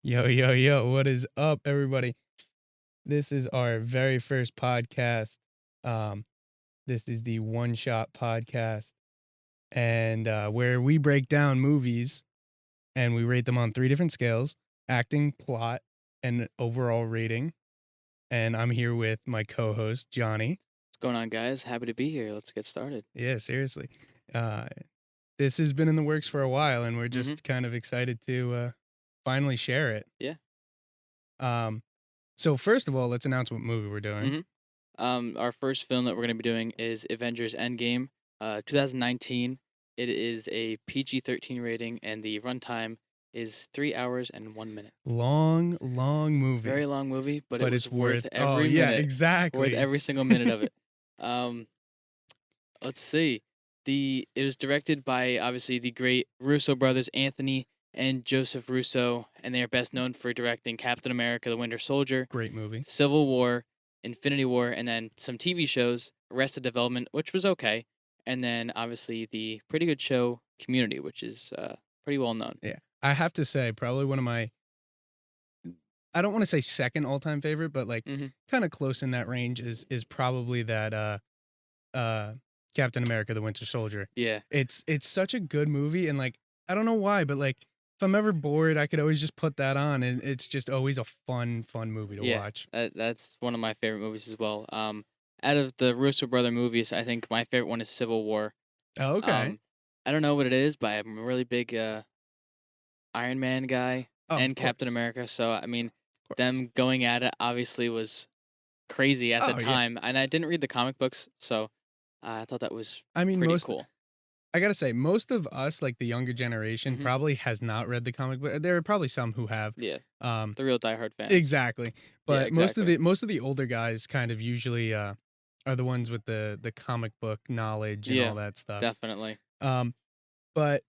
Yo, yo, yo, what is up, everybody? This is our very first podcast. Um, this is the One Shot Podcast, and where we break down movies and we rate them on three different scales: acting, plot, and overall rating. And I'm here with my co-host, Jonny. What's going on, guys? Happy to be here. Let's get started. Yeah, seriously. Uh, this has been in the works for a while, and we're Mm-hmm. just kind of excited to finally share it. Yeah. Um, so first of all, let's announce what movie we're doing. Mm-hmm. Our first film that we're going to be doing is Avengers Endgame, 2019. It is a PG-13 rating, and the runtime is 3 hours and 1 minute. Long movie. Very long movie, but it But was it's worth worth every yeah, minute. Worth exactly. every single minute of it. Um, let's see. It was directed by obviously the great Russo brothers, Anthony and Joseph Russo, and they are best known for directing Captain America: The Winter Soldier, Great movie. Civil War, Infinity War, and then some TV shows, Arrested Development, which was okay, and then obviously the pretty good show Community, which is pretty well known. Yeah. I have to say, probably one of my I don't wanna say second all-time favorite, but, like, Mm-hmm. kinda close in that range is probably that, uh, Captain America: The Winter Soldier. Yeah, It's such a good movie, and, like, I don't know why, but, like, if I'm ever bored, I could always just put that on, and it's just always a fun movie to yeah, watch. that's one of my favorite movies as well. Out of the Russo brother movies, I think my favorite one is Civil War. Oh, okay. Um, I don't know what it is, but I'm a really big Iron Man guy Oh, and Captain of America. So I mean, course. them going at it obviously was crazy at the Oh, yeah. time, and I didn't read the comic books, so I thought that was I mean, pretty cool. I gotta say, most of us, like the younger generation, Hmm. probably has not read the comic book. There are probably some who have. Yeah, Um, the real diehard fans. exactly. Yeah, But exactly. most of the older guys kind of usually are the ones with the comic book knowledge and Yeah, all that stuff. definitely. Um, but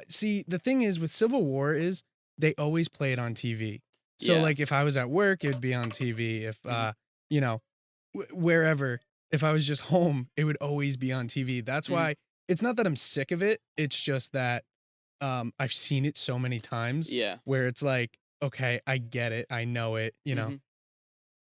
see, the thing is with Civil War is they always play it on TV. So Yeah. like if I was at work, it'd be on TV. If Hmm. you know, wherever. If I was just home, it would always be on TV. That's Hmm. why it's not that I'm sick of it. It's just that I've seen it so many times Yeah. where it's like, okay, I get it, I know it, you know. Hmm.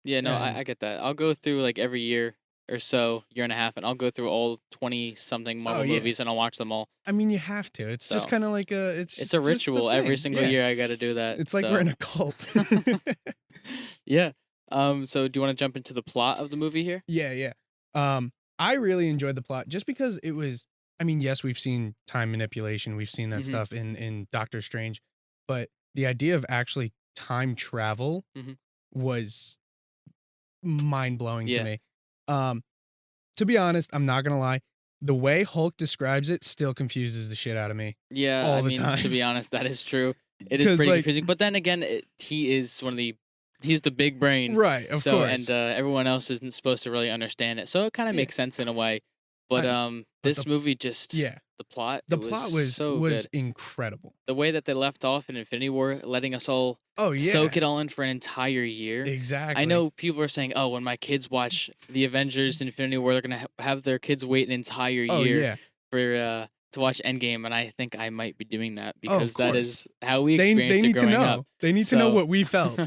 Yeah. No, And I get that. I'll go through like every year or so, year and a half, and I'll go through all 20 something oh Marvel yeah, movies and I'll watch them all. I mean you have to. It's just So kind of like it's a just the ritual. Every thing. single Yeah, year I got to do that. it's like we're in So a cult. yeah. So do you want to jump into the plot of the movie here? Yeah, yeah. I really enjoyed the plot just because it was. I mean, yes, we've seen time manipulation, we've seen that Hmm. stuff in Doctor Strange, but the idea of actually time travel Hmm. was mind blowing to Yeah. me. Um, to be honest, I'm not gonna lie. The way Hulk describes it still confuses the shit out of me Yeah, I all the mean, to time. be honest, that is true. It is Cause pretty like, confusing, but then again, he is he's the big brain, right, of so and course. everyone else isn't supposed to really understand it, so it kind of Yeah, makes sense in a way. But I, but this movie just yeah, the plot it the was plot so was good. incredible. The way that they left off in Infinity War, letting us all Oh soak yeah, it all in for an entire year. I exactly. know people are saying, "Oh, when my kids watch the Avengers Infinity War, they're gonna have their kids wait an entire Oh year yeah. for to watch Endgame," and I think I might be doing that Oh, of because that course. is how we They experienced it need to growing up. know. They need to know So, what we felt.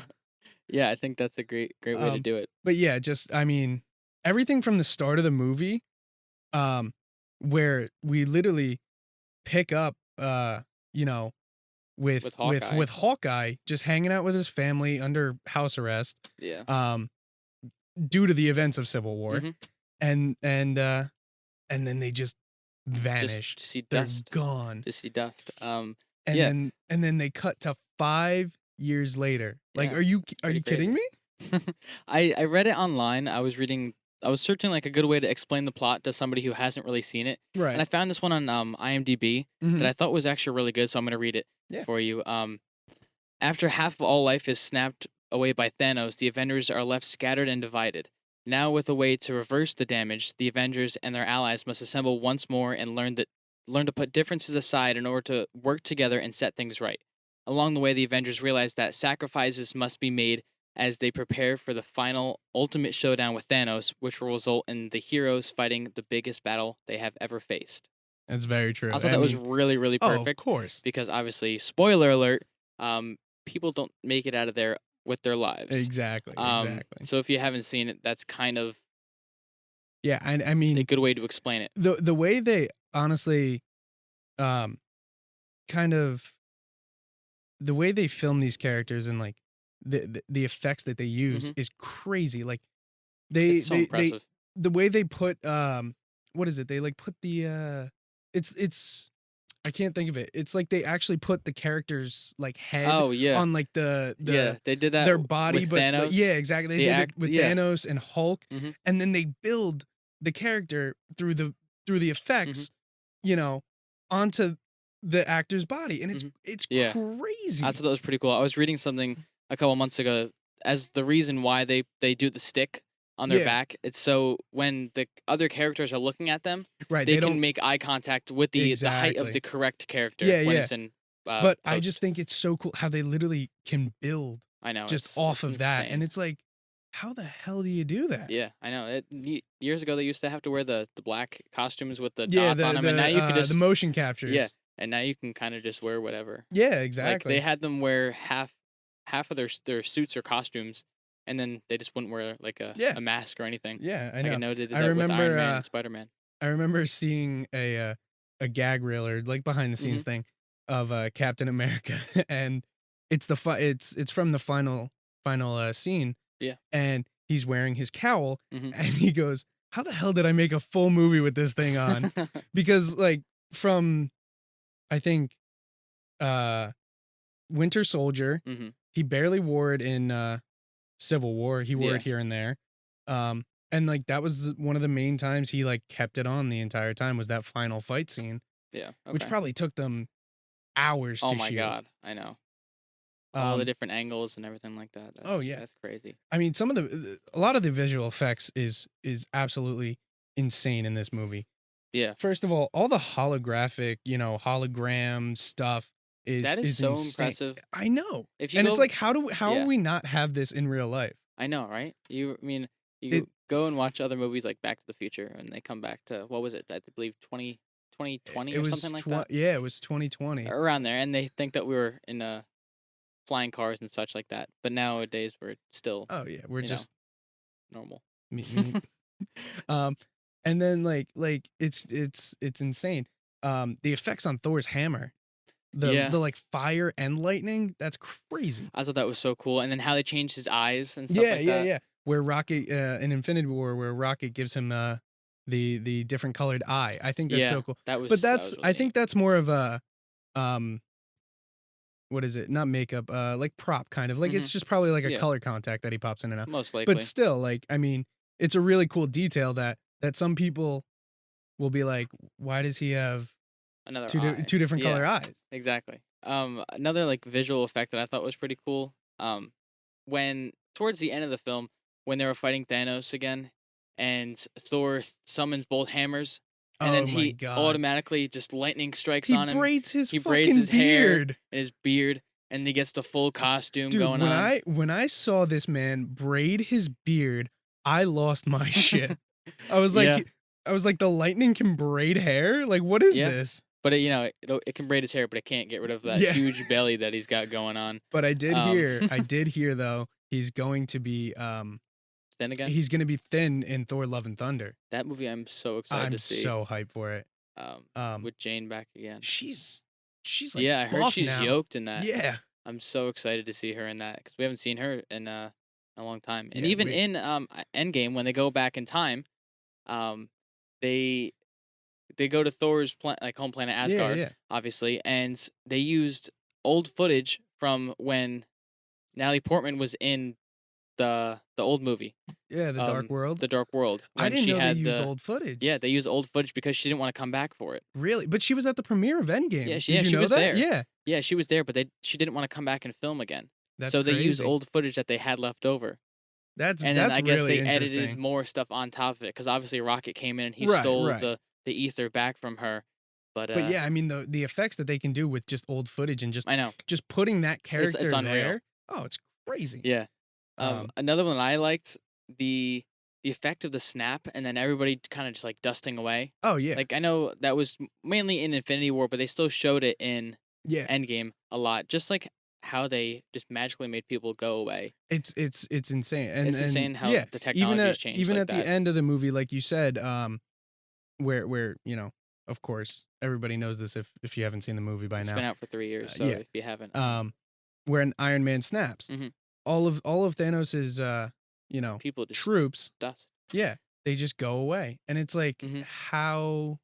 yeah, I think that's a great way to Um, do it. but yeah, just I mean, everything from the start of the movie, um, where we literally pick up, you know, With Hawkeye. with Hawkeye just hanging out with his family under house arrest, Yeah. um, due to the events of Civil War, Hmm. and and uh, and then they just Just vanish. to see They're dust. gone, Just see dust. and Yeah. then they cut to 5 years later. Like, Yeah. are Pretty you kidding crazy. me? I read it online. I was searching like a good way to explain the plot to somebody who hasn't really seen it. And Right. I found this one on IMDb that Hmm. I thought was actually really good, so I'm going to read it Yeah. for you. After half of all life is snapped away by Thanos, the Avengers are left scattered and divided. Now, with a way to reverse the damage, the Avengers and their allies must assemble once more and learn to put differences aside in order to work together and set things right. Along the way, the Avengers realize that sacrifices must be made as they prepare for the final ultimate showdown with Thanos, which will result in the heroes fighting the biggest battle they have ever faced. That's very I true. thought I that was mean, really oh, of perfect course. because obviously, spoiler alert, um, people don't make it out of there with their lives. Exactly, exactly. So if you haven't seen it, that's kind of Yeah, and I a mean, good way to explain it. the way they honestly, um, kind of the way they film these characters and, like, the effects that they use Mhm. is crazy, like, It's so they impressive. the way they put, what is it? They, like, put the, it's I can't think of it. It's like they actually put the character's, like, head Oh, yeah. on, like, Yeah, they did that their body, with but, like, Thanos. yeah, exactly. They The did it act with yeah. Thanos and Hulk, Mhm. and then they build the character through the Mhm. effects, you know, onto the actor's body, and Mhm. it's Yeah. I crazy. thought that was pretty cool. I was reading something a couple months ago as the reason why they do the stick on their Yeah, back. It's so when the other characters are looking at them, right, they they can don't make eye contact with the height of the exactly. correct character Yeah, when yeah, it's in but I just post. think it's so cool how they literally can build I know just off it's of that, and insane. it's like, how the hell do you do that? Yeah, I know. Years ago they used to have to wear the black costumes with the Yeah, dots on them, and now you could the just motion yeah, captures. and now you can kind of just wear whatever. Yeah, Like they exactly. had them wear half of their suits or costumes, and then they just wouldn't wear like Yeah, a mask or anything. yeah, I Like I know. know they did I that with Iron remember, Man and Spider Man. I remember seeing a gag reel or, like, behind the Hmm. scenes thing of, Captain America, and it's from the final, scene, Yeah. and he's wearing his cowl, Hmm. and he goes, "How the hell did I make a full movie with this thing on?" Because, like, from, I think, uh, Winter Soldier, Hmm. he barely wore it in, Civil War, he wore it Yeah. here and there, and, like, that was one of the main times he, like, kept it on the entire time was that final fight scene, Yeah. which Okay. probably took them hours Oh to my shoot. God, I know all the Um different angles and everything like that. oh, yeah. That's crazy. I mean, some of a lot of the visual effects is absolutely insane in this movie. Yeah, First of all the holographic, hologram stuff that is is so insane. impressive. I know, If you and it's go, like, how are yeah, we not have this in real life? I know, right? I mean, It you go and watch other movies like Back to the Future, and they come back to what was it? I believe 2020 it or something was like that, yeah, it was 2020. around there, and they think that we were in flying cars and such like that. But nowadays, we're still, Oh, yeah, we're you know, just normal. me um, and then, it's insane. The effects on Thor's hammer, Yeah, like, fire and lightning, that's crazy. I thought that was so cool, and then how they changed his eyes and stuff Yeah, like yeah, that. yeah. Where Rocket, in Infinity War, where Rocket gives him, the different colored eye. I think that's Yeah, so cool. that But was that's really I neat. think that's more of a, um, what is it? Not makeup, like, prop kind of, like, Hmm. it's just probably like a Yeah, color contact that he pops in and out. most But likely. still, like, I mean, it's a really cool detail that some people will be like, "Why does he have Another eye. 2 different Yeah, color eyes?" exactly. Another like visual effect that I thought was pretty cool. When towards the end of the film, when they were fighting Thanos again, and Thor summons both hammers, and then Oh my he god. automatically just lightning strikes He on him. braids his He braids fucking his hair beard. and his beard, and he gets the full costume Dude, going on. when I saw this man braid his beard, I lost my shit. I was Yeah, like "The lightning can braid hair? Like, what is yeah. this?" But it can braid his hair, but it can't get rid of that Yeah. huge belly that he's got going on. But Um, I did hear, though, then again, he's gonna be thin in Thor: Love and Thunder. that movie I'm so excited I'm to see. so hyped for it. Um, With Jane back again. she's like, Yeah, I heard buff she's now. yoked in that. Yeah. I'm so excited to see her in that because we haven't seen her in a long time. And Yeah, even in Endgame, when they go back in time, um, they they go to Thor's like home planet yeah, Asgard, yeah. obviously, and they used old footage from when Natalie Portman was in the old movie, Yeah, The Dark World. The Dark World, I when didn't she know they had used old footage. yeah, they used old footage because she didn't want to come back for it. Really? But she was at the premiere of Yeah, Endgame. Did you she know was that? there. Yeah. Yeah, she was there, but she didn't wanna come back and film again. That's So they used crazy. old footage that they had left over, and then That's I guess really they edited interesting. more stuff on top of it because obviously Rocket came in and he Right, stole right. the ether back from her, but, But yeah, I mean the effects that they can do with just old footage and I know. just putting that It's character unreal. there. Oh, it's crazy. Yeah. Um, Another one I liked, the the effect of the snap and then everybody kinda just, like, dusting away. oh yeah. Like, I know that was mainly in Infinity War, but they still showed it in Yeah. Endgame a lot. Just, like, how they just magically made people go away. It's insane, It's and insane how yeah, the technology's changed even like at the that. end of the movie, like you said, where of course everybody knows this if you haven't seen the movie by It's now, been out for 3 years, so yeah, if you haven't, where an Iron Man snaps, Mhm. all of Thanos's People just troops, dust. yeah, they just go away, and it's like Mhm. how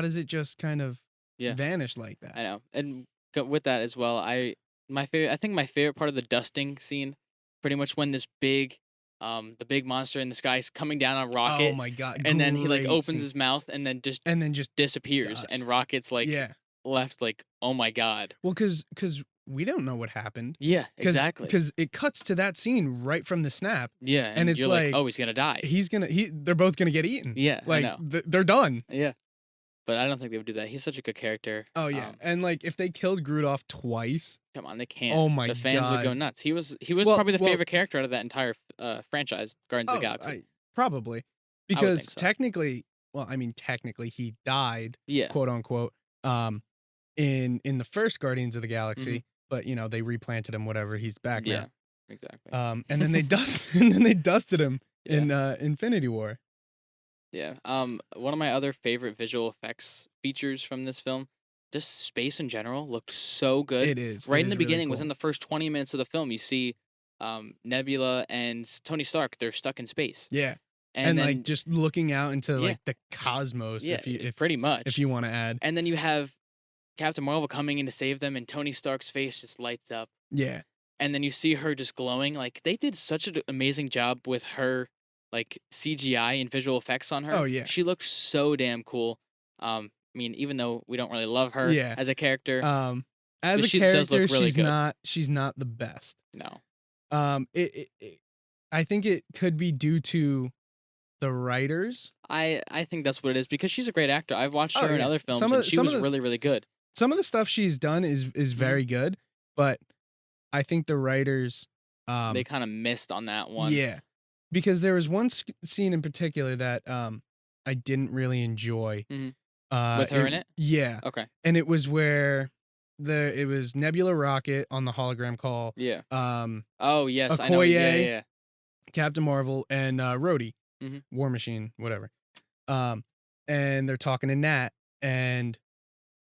does it just kind of Yeah, vanish like that? I know, and with that as well, I think my favorite part of the dusting scene, pretty much when the big monster in the sky is coming down on Oh Rocket, my god, and then he, like, great opens scene, his mouth and then just and then just disappears, and dust, Rocket's, like, yeah. left, like, "Oh my god." Well, cause we don't know what happened, Yeah, exactly. cause it cuts to that scene right from the snap, Yeah, and and it's you're like, like, "Oh, he's gonna die." they're both gonna get eaten. Yeah, I Like, know. they're done. Yeah, but I don't think they would do that. He's such a good character. Oh, yeah, and, like, if they killed Groot off twice, Come on, they can't. oh my The fans would go god. nuts. He was Well probably the well favorite character out of that entire franchise, Guardians of the oh, Galaxy. I probably, I would think because so. technically well, I mean, technically, he died, Yeah. quote, unquote, um, in the first Guardians of the Mhm. Galaxy, but, they replanted him, whatever, he's back now. Yeah. Exactly. And then they and then they dusted him Yeah. in, Infinity War. Yeah. One of my other favorite visual effects features from this film, just space in general, looked so good. It Right in the is really beginning, within cool. the first 20 minutes of the film, you see Nebula and Tony Stark. They're stuck in space, Yeah, and and, like, then just looking out into, yeah, like, the cosmos yeah, if pretty much. you wanna add. And then you have Captain Marvel coming in to save them, and Tony Stark's face just lights up. Yeah. And then you see her just glowing. Like, they did such an amazing job with her, like, CGI and visual effects on Oh, her. yeah. She looked so damn cool. I mean, even though we don't really love her Yeah. as a character, As but a she does character, look really good. she's not the best. No. It I think it could be due to the writers. I think that's what it is because she's a great actor. I've watched Oh, her in yeah. other films, and she Some of was the really, really good. some of the stuff she's done is Mhm. very good, but I think the writers, They kind of missed on that one. yeah, because there was one scene in particular that, I didn't really enjoy. Mhm. With her in it? Yeah, Okay. and it was where it was Nebula Rocket on the hologram call, Yeah. um, Oh, yes. I know. Yeah, yeah, Okoye, yeah. Captain Marvel, and, Rhodey, Mhm. War Machine, whatever. Um, and they're talking to Nat, and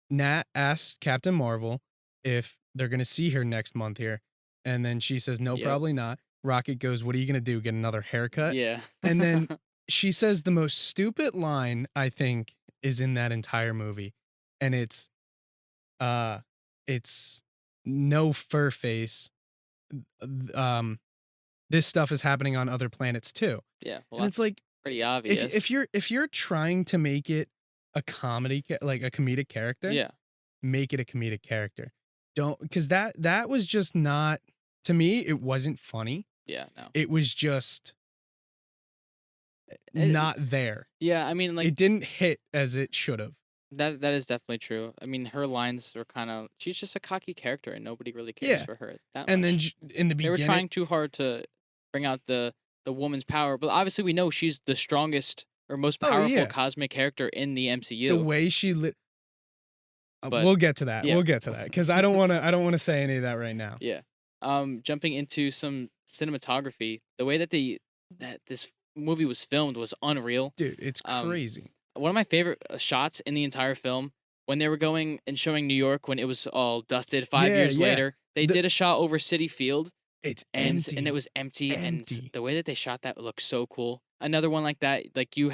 Nat asks Captain Marvel if they're gonna see her next month here, and then she says, "No, Yep. probably not." Rocket goes, "What are you gonna do? Get another haircut?" Yeah. And then she says the most stupid line I think is in that entire movie, and uh, it's "No fur face. Um, this stuff is happening on other planets too." Yeah. Well, And it's that's like, pretty obvious. if you're trying to make it a comedy, like a comedic character, Yeah. make it a comedic character. Don't because that was just not to me. It wasn't funny. Yeah. No. It was just It, not there. yeah. I mean, like, It didn't hit as it should have. that is definitely true. I mean, her lines are kind of she's just a cocky character, and nobody really cares Yeah, for her that and then much. in the They were beginning, trying too hard to bring out the woman's power, but obviously we know she's the strongest or most oh powerful yeah, cosmic character in the the MCU. way she lit. But We'll get to that. yeah, We'll get to that because I don't want to say any of that right now. yeah. Jumping into some cinematography, the way that this movie was filmed was unreal. Dude, it's Um, crazy. One of my favorite shots in the entire film when they were going and showing New York when it was all dusted 5 years Yeah. later. They The did a shot over City Field It's and it empty. was empty, and Empty. the way that they shot that looked so cool. Another one like that, like we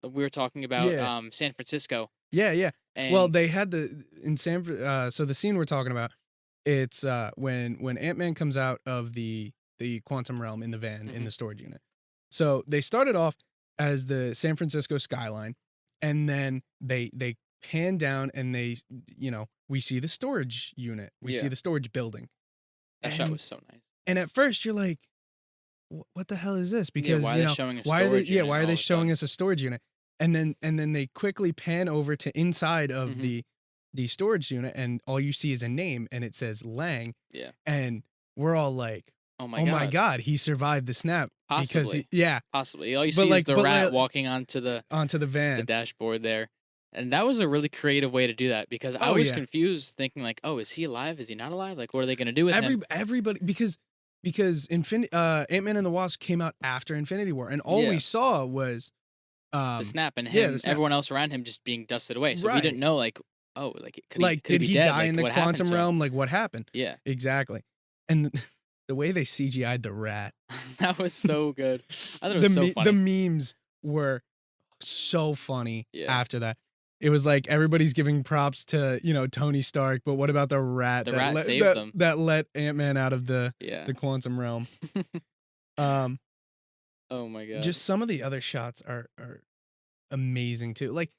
were talking about Yeah. San Francisco, Yeah. Well, and they had so the scene we're talking about, it's, when Ant-Man comes out of the quantum realm in the van in Mhm. the storage unit. So, they started off as the San Francisco skyline, and then they pan down and we see the storage unit. We see yeah, the storage building. that shot And was so nice. at first you're like, What the hell is this?" Yeah, Because, why are they showing a storage yeah, unit why are all they of a showing sudden? us a storage unit? And then they quickly pan over to inside of Hmm. the storage unit, and all you see is a name, and it says Lang, Yeah. and we're all like, Oh my "Oh my god. god, he survived the snap," because Possibly. yeah, Possibly. All you see is the but rat walking onto onto the the van. dashboard there. And that was a really creative way to do that because I Oh, was yeah. confused thinking like, "Oh, is he alive? Is he not alive? Like, what are they gonna do with him?" Everybody because Ant-Man and the Wasp came out after Infinity War, and all we Yeah, saw was, the snap and yeah, the him snap. everyone else around him just being dusted away, so we didn't Right. know, like, "Oh, like, Like, could he did be he dead? die in Like, the what happened quantum to him?" realm? Like, what happened? Yeah. Exactly. And the way they CGI'd the rat, That was so good. I thought it was so the funny. memes were so funny Yeah. after that. It was like everybody's giving props to, Tony Stark, but what about the rat The that rat let saved them. Ant-Man out of Yeah. the quantum realm? Um, Oh my god. just some of the other shots are amazing too. Like,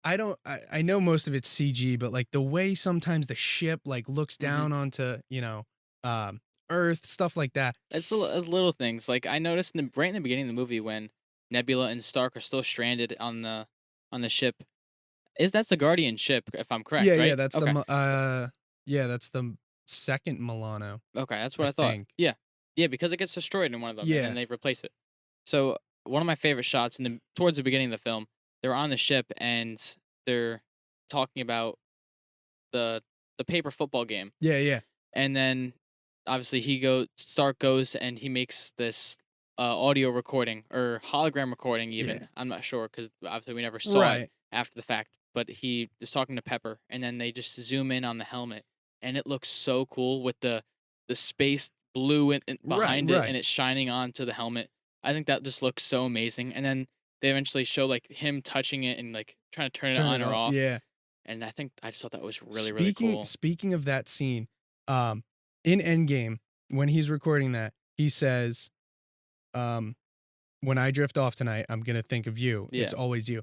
I know most of it's CG, but like the way sometimes the ship like looks Mhm. down onto, um, Earth, stuff like that. It's little things, like, I noticed right in the beginning of the movie when Nebula and Stark are still stranded on the ship. That's the Guardian ship, if I'm correct, Yeah, right? Okay. yeah, that's the second Milano, Okay, that's I what I thought. think. Yeah. Yeah, because it gets destroyed in one of them, and then Yeah. they replace it. So, one of my favorite shots towards the beginning of the film, they're on the ship, and they're talking about the the paper football game. Yeah, yeah. And then obviously Stark goes and he makes this audio recording or hologram recording Yeah. even. I'm not sure because obviously we never saw it Right. after the fact. But he is talking to Pepper, and then they just zoom in on the helmet, and it looks so cool with the space blue Right, behind it, and right. it's shining onto the helmet. I think that just looks so amazing. And then they eventually show like him touching it and like trying to turn it Turn on it or off. off. Yeah. And I just thought that was really Speaking cool. speaking of that scene, um, in Endgame, when he's recording that, he says, um, "When I drift off tonight, I'm gonna think of you. It's Yeah. always you."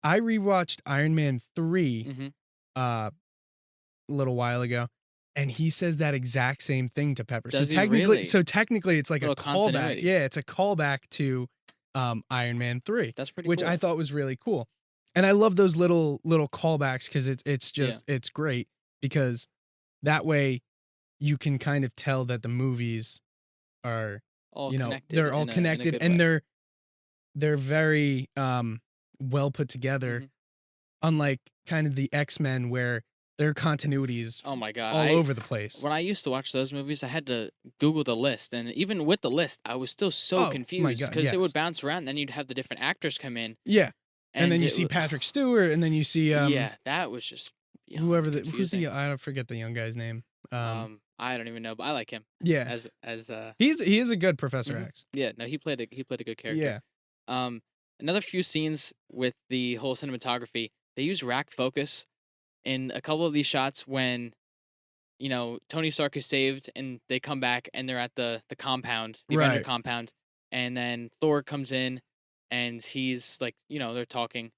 I rewatched Iron Man 3, Hmm. uh, a little while ago, and he says that exact same thing to Pepper. Does he really? So technically it's like a Little callback. continuity. Yeah, it's a callback to Iron Man 3, That's pretty which I cool. thought was really cool. And I love those little callbacks cuz it's Yeah. just it's great because that way you can kind of tell that the movies are, All connected they're all in a connected, good and way. they're very well put together, Mhm. unlike kind of the X-Men where their continuity is Oh my god. all over the place. When I used to watch those movies, I had to Google the list, and even with the list, I was still so Oh my confused god, because it would yes. bounce around, and then you'd have the different actors come in, Yeah, and then and you see Patrick Stewart, and then you see, yeah, that was just beyond who's the confusing. I don't forget the young guy's name. I don't even know, but I like him Yeah, as he is a good Professor mhm. X. Yeah, no, he played a good character. Yeah. Um, another few scenes with the whole cinematography, they use rack focus in a couple of these shots when Tony Stark is saved and they come back and they're at the compound, the Avenger Right. compound, and then Thor comes in and he's like, they're talking,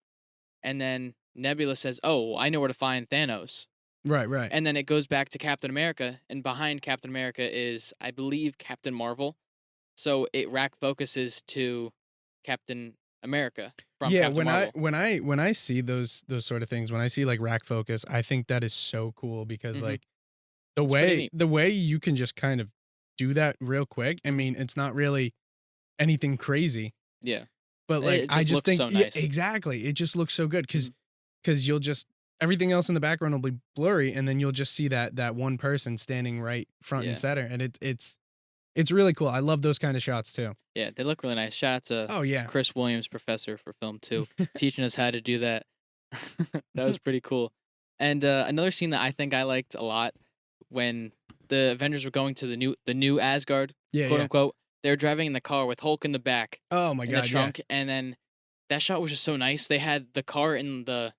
and then Nebula says, "Oh, I know where to find Thanos." Right, right. And then it goes back to Captain America, and behind Captain America is, I believe, Captain Marvel. So it rack focuses to Captain America from Yeah, Captain Marvel. when I see those sort of things, when I see, like, rack focus, I think that is so cool because, Hmm. like, It's pretty neat. the way you can just kind of do that real quick, I Hmm. mean, it's not really anything crazy, Yeah, but, like, it I just just looks think so yeah, nice. exactly, it just looks so good Hmm. because you'll just everything else in the background will be blurry, and then you'll just see that one person standing right front and Yeah. center, and it's really cool. I love those kinda shots too. Yeah, they look really nice. Shout out to Oh, yeah. Chris Williams, professor for film too, teaching us how to do that. That was pretty cool. And another scene that I think I liked a lot when the Avengers were going to the new Asgard, Yeah, quote yeah. unquote. They were driving in the car with Hulk in the back Oh my in the god, yeah. trunk, and then that shot was just so nice. They had the car in the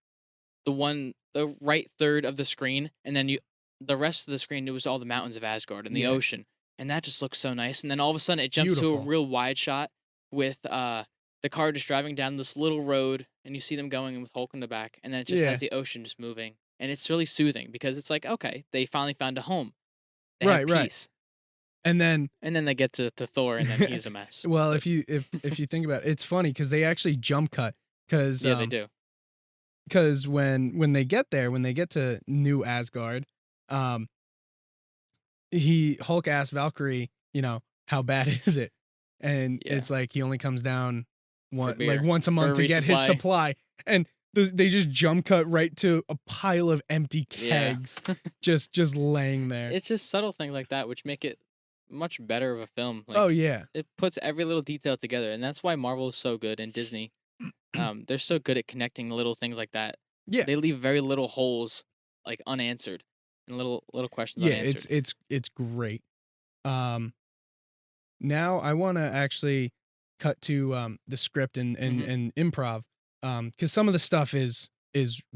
right third of the screen, and then the rest of the screen, it was all the mountains of Asgard and the Yeah. ocean, and that just looks so nice. And then all of a sudden, it jumps to a Beautiful. real wide shot with the car just driving down this little road, and you see them going with Hulk in the back, and then it just has Yeah. the ocean just moving, and it's really soothing because it's like, okay, they finally found a home, they have Right, right. peace, And then and then they get to Thor, and then he's a mess. well, But if you think about it, it's funny because they actually jump cut because yeah, they do. when they get there, when they get to New Asgard, um, he Hulk asks Valkyrie, "How bad is it?" And Yeah, it's like he only comes down for one like beer, once a for month a to get his resupply. supply. And they just jump cut right to a pile of empty Yeah. kegs just laying there. It's just subtle things like that which make it much better of a film. Oh, Like, yeah. it puts every little detail together, and that's why Marvel is so good and Disney. They're so good at connecting little things like that. Yeah. They leave very little holes, like, unanswered, and little questions Yeah, unanswered. it's great. Um, now I wanna actually cut to, the script Mhm. and improv, because some of the stuff is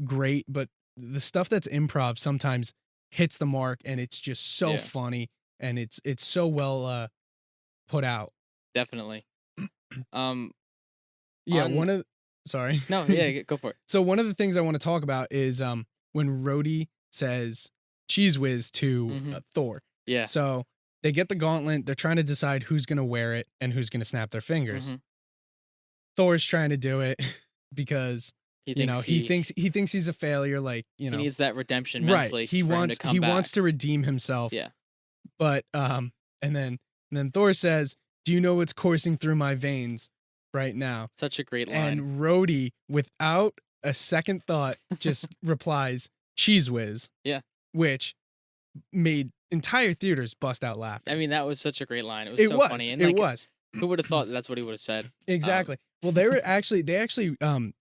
great, but the stuff that's improv sometimes hits the mark, and it's just so Yeah, funny, and it's so well, put out. definitely. Um, Yeah, on one of sorry. No, yeah, go for it. So one of the things I wanna talk about is, when Rhodey says "Cheese Whiz" to, Mhm. Thor. Yeah. So, they get the gauntlet, they're trying to decide who's gonna wear it and who's gonna snap their fingers. Mhm. Thor's trying to do it because, He you know, thinks he thinks he's a failure, like, he needs that redemption right, mentally for him to he come wants back. to redeem himself, Yeah, but, and then Thor says, "Do you know what's coursing through my veins right now?" such a great line. And Rhodey, without a second thought, just replies, "Cheese Whiz," Yeah. which made entire theaters bust out I laughing. mean, that was such a great line. It was so funny, and, It like, was. who would have thought that's what he would have said? Exactly. Well, they actually,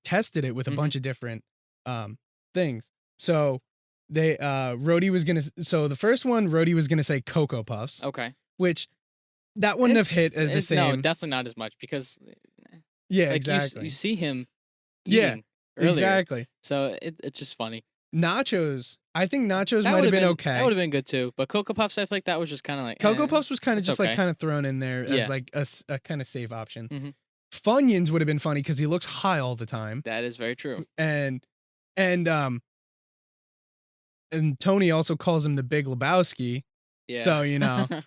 tested it with a Mhm. bunch of different, um, things. So, Rhodey was gonna so the first one, Rhodey was gonna say Cocoa Puffs, Okay. which that wouldn't have hit as the No, same. definitely not as much because, Yeah, like, you exactly. see him Yeah, eating earlier, exactly. so it's just funny. Nachos, I think nachos might have been That okay. would have been good too, but Cocoa Puffs, I feel like that was just kinda like, Cocoa Puffs was kinda it's just, like, okay. kinda thrown in there as, Yeah. like, a kinda safe option. Mhm. Funyuns would have been funny because he looks high all the time, That is very true. and and, um and Tony also calls him the Big Lebowski, Yeah. so,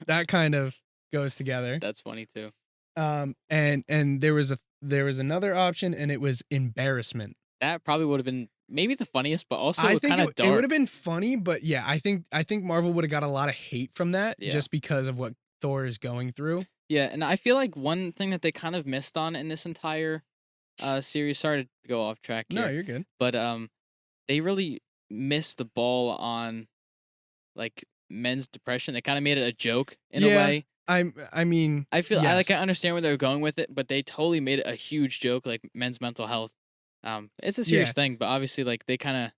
that kind of goes together. That's funny too. And there was another option, and it was embarrassment. That probably would have been maybe the funniest, but I also think kinda it would have dark. been funny, but yeah, I think Marvel would have got a lot of hate from that Yeah. just because of what Thor is going through. Yeah, and I feel like one thing that they kind of missed on in this entire, series, sorry to go off track No, here, you're good. but, they really missed the ball on, like, men's depression. They kinda made it a joke in a Yeah, way. I mean, I yes. understand where they were going with it, but they totally made it a huge joke, like, men's mental health. It's a serious Yeah, thing, but obviously, like, they kinda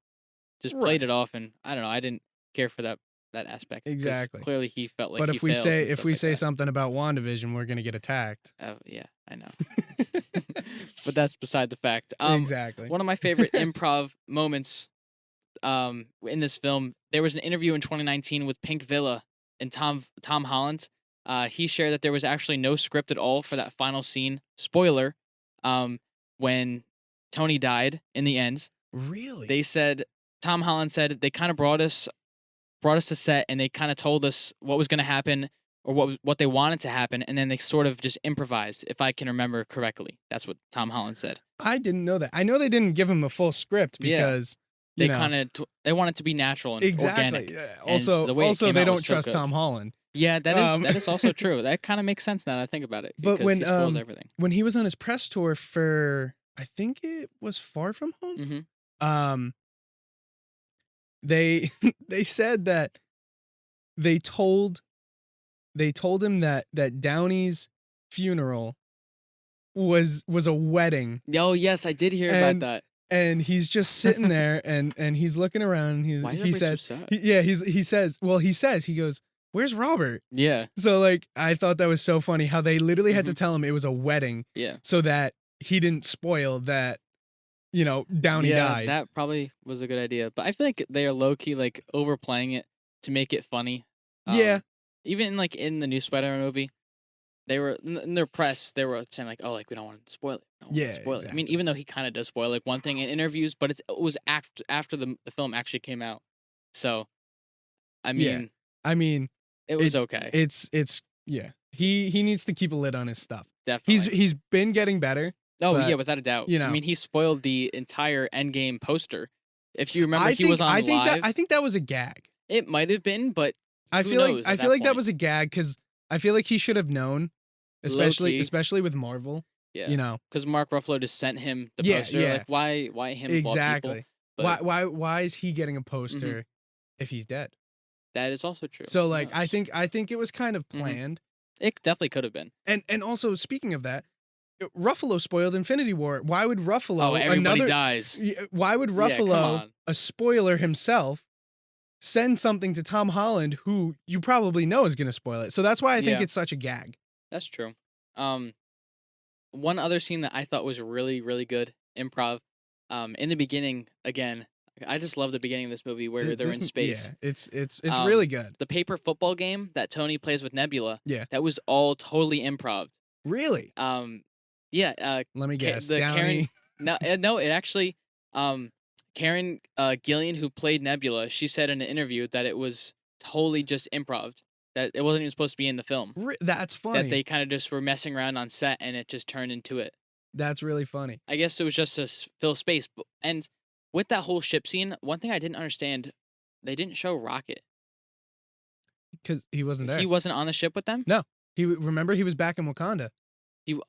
just played right. it off, and I don't know, I didn't care for that aspect because Exactly. clearly he felt like But he failed and if stuff we like say that. something about WandaVision, we're gonna get attacked. Oh, yeah, I know. But that's beside the fact. Exactly. One of my favorite improv moments, in this film, there was an interview in 2019 with Pink Villa and Tom Holland. He shared that there was actually no script at all for that final scene. Spoiler, when Tony died in the end, Really? they said Tom Holland said they kind of brought us to set and they kind of told us what was going to happen or what they wanted to happen, and then they sort of just improvised, if I can remember correctly. That's what Tom Holland said. I didn't know that. I know they didn't give him a full script Yeah, because, you they know, kind of they want it to be natural and exactly. organic, and Also, the way it came they out don't was so trust good. Tom Holland. Yeah, Um, that is also true. That kind of makes sense now that I think about it but because he spoils everything. when he was on his press tour for, I think it was Far From Home, Hmm. um, they they said that they told him that Downey's funeral was a wedding, Oh yes, I did hear about and that. he's just sitting there, and he's looking around, and Why is he everybody so says, sad? yeah, he says, he goes, "Where's Robert?" Yeah, So, like, I thought that was so funny how they literally had to hmm, tell him it was a wedding yeah, so that he didn't spoil that, Downey yeah. died. That probably was a good idea, but I feel like they are low key like overplaying it to make it funny. Yeah, Um, even like in the new Spider-Man movie, they were in their press. They were saying like, "Oh, like we don't want to spoil it. We don't want yeah, to spoil it." I mean, exactly. even though he kind of does spoil like one thing in interviews, but it was after the film actually came out. So I Yeah. mean, I mean, it was okay, yeah. He needs to keep a lid on his stuff. definitely. He's been getting better, Oh yeah, but, without a doubt. you I know, mean, he spoiled the entire Endgame poster. If you remember, he was on live. I think that was a gag. It might have been, but who knows I at feel that like that point? was a gag because I feel like he should have known, Low key. especially with Marvel. Yeah, you know? because Mark Ruffalo just sent him the Yeah, poster. yeah, Like, why him of all people? exactly. But Why is he getting a mhm, poster if he's dead? that is also true. So, Who like, I knows? think I think it was kind of Mhm. planned. It definitely could have been. And also speaking of that, Ruffalo spoiled Infinity War. Why would Oh, Ruffalo everybody another dies. why would Yeah, come Ruffalo, on. a spoiler himself, send something to Tom Holland who you probably know is going to spoil it? So that's why I think Yeah, it's such a gag. that's true. Um, One other scene that I thought was really, really good improv. In the beginning, again, I just love the beginning of this movie where they're in Yeah, space. it's really Um, good. the paper football game that Tony plays with Nebula, Yeah. that was all totally improv. Really? Um, yeah, Let me guess. the Karen, Downey. no, it actually, um, Karen Gillian, who played Nebula, she said in an interview that it was totally just improv. That it wasn't even supposed to be in the film. That's That funny. they kind of just were messing around on set, and it just turned into it. That's really funny I guess it was just to fill space. And with that whole ship scene, one thing I didn't understand, they didn't show Rocket. cuz he wasn't He there. wasn't on the ship with them. No. Remember he was back in Wakanda.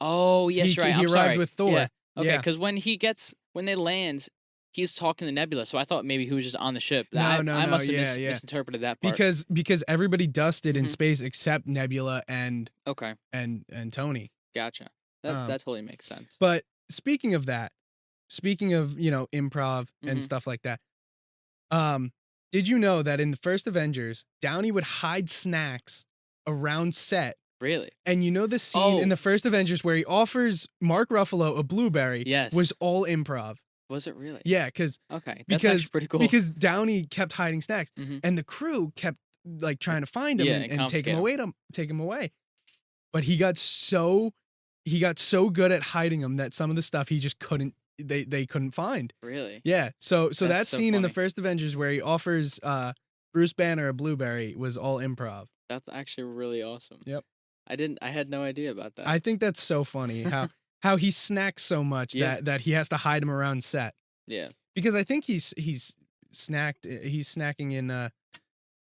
Oh, yes, you're right. He I'm arrived sorry. with Yeah. Thor. Okay, Yeah. because when they land, he's talking to Nebula. So I thought maybe he was just on the ship. No, no, I no. must have Yeah, yeah. misinterpreted that part. Because everybody dusted in Hmm. space except Nebula Okay, and Tony. gotcha. Um, That totally makes sense. but speaking of that, speaking of, improv and Hmm. stuff like that, um, did you know that in the first Avengers, Downey would hide snacks around set? Really? And you know the scene in Oh, the first Avengers where he offers Mark Ruffalo a blueberry was yes. all improv. Was it really? Yeah, Okay, that's actually because pretty cool. because Downey kept hiding snacks, Hmm. and the crew kept, like, trying to find him Yeah, and and take him confiscate him. away But he got so good at hiding them that some of the stuff he just couldn't they couldn't find. Really? Yeah, so That's that so scene in the funny. first Avengers where he offers, Bruce Banner a blueberry was all improv. That's actually really awesome. Yep. I had no idea about that. I think that's so funny how he snacks so much Yeah. that he has to hide him around set. Yeah. Because I think he's snacking in,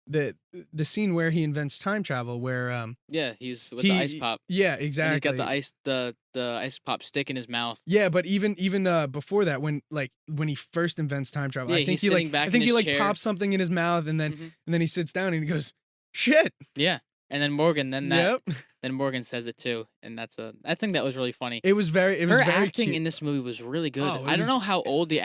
the scene where he invents time travel where, Yeah, he's with the ice pop. yeah, And he's got exactly. the ice pop stick in his mouth. Yeah, but even before that, when he first invents time travel, Yeah, I think he's sitting back in his chair. pops something in his mouth and then Mhm. he sits down and he goes, "Shit." Yeah. And then Morgan, Yep. then Morgan says it too, and I think that was really funny. It was very Her very acting cute. in this movie was really good. Oh, it I don't know was how old the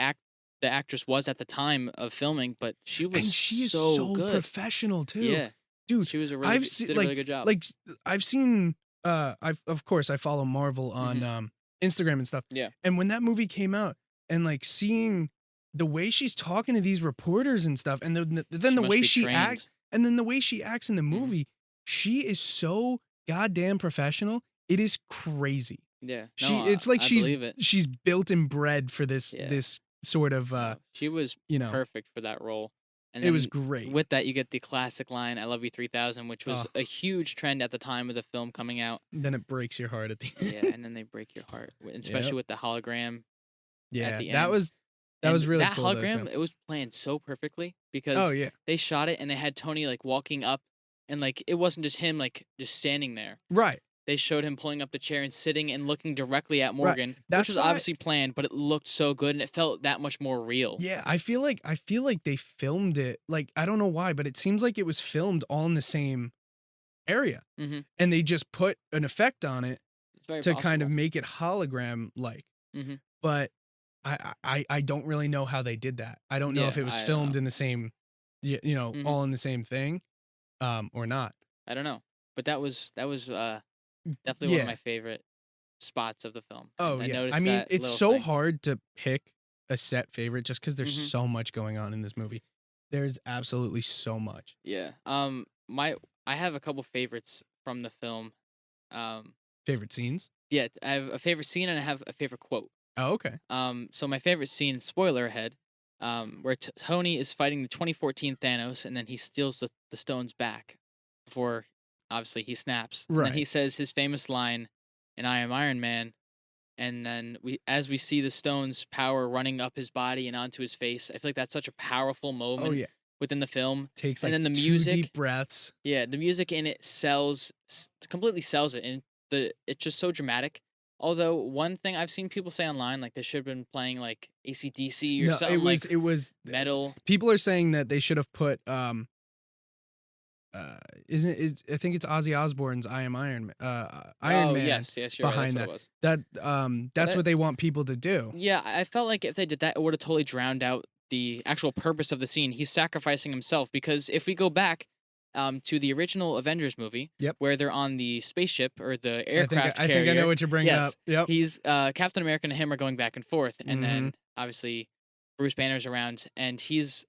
actress was at the time of filming, but she was and she is so so good. professional too. Yeah. Dude, She was a I've seen did a really good job. I've seen, of course I follow Marvel on, Mhm. Instagram and stuff. Yeah. And when that movie came out and, like, seeing the way she's talking to these reporters and stuff, and then She the must way be she trained. acts and then the way she acts in the Mhm. movie, she is so goddamn professional. It is crazy. Yeah. No, It's like I believe it. she's built and bred for this Yeah. this sort of, No, she was you know, perfect for that role. And it was then great. with that, you get the classic line, "I love you 3000," which was Oh, a huge trend at the time of the film coming out. then it breaks your heart at the Yeah, end. and then they break your heart, especially Yep. with the hologram at Yeah, the that end. was And really that cool though hologram, too. it was planned so perfectly Oh, because yeah. they shot it and they had Tony like walking up, and like it wasn't just him like just standing there. Right. They showed him pulling up the chair and sitting and looking directly at Right. Morgan, which That's was why obviously planned, but it looked so good and it felt that much more real. Yeah, I feel like they filmed it, like, I don't know why, but it seems like it was filmed all in the same area, Mhm. and they just put an effect on it It's very to kind of possible. make it hologram-like, Mhm. but I don't really know how they did that. I don't know if Yeah, it was I don't filmed know. in the same Mhm. all in the same thing, or not. I don't know, but that was definitely one of Yeah. my favorite spots of the film, Oh, and I yeah. I noticed mean, that it's little so thing. hard to pick a set favorite just because there's Mhm. so much going on in this movie. There's absolutely so much. Yeah. I have a couple favorites from the film. Um, Favorite scenes? yeah, I have a favorite scene and I have a favorite quote. Oh, okay. So my favorite scene, spoiler ahead, where Tony is fighting the 2014 Thanos, and then he steals the stones back before, obviously, he snaps, and then he Right. says his famous line, "And I am Iron Man." And then as we see the stones power running up his body and onto his face, I feel like that's such a powerful Oh, moment yeah. within the film. Takes, And like, then the 2 music, deep breaths. yeah, the music in it completely sells it, and it's just so dramatic. Although one thing I've seen people say online, like they should have been playing like AC/DC or No, something like it was metal. people are saying that they should have put isn't is I think it's Ozzy Osbourne's I Am Iron Oh Man yes, yes, you're right. That's behind what it that. was. But That's what they want people to do. yeah, I felt like if they did that, it would have totally drowned out the actual purpose of the scene. He's sacrificing himself because if we go back to the original Avengers movie, Yep. where they're on the spaceship or the aircraft I think I know carrier, what you're bringing up. yes, Yep. he's Captain America and him are going back and forth, and Mhm. then obviously Bruce Banner's around, and he's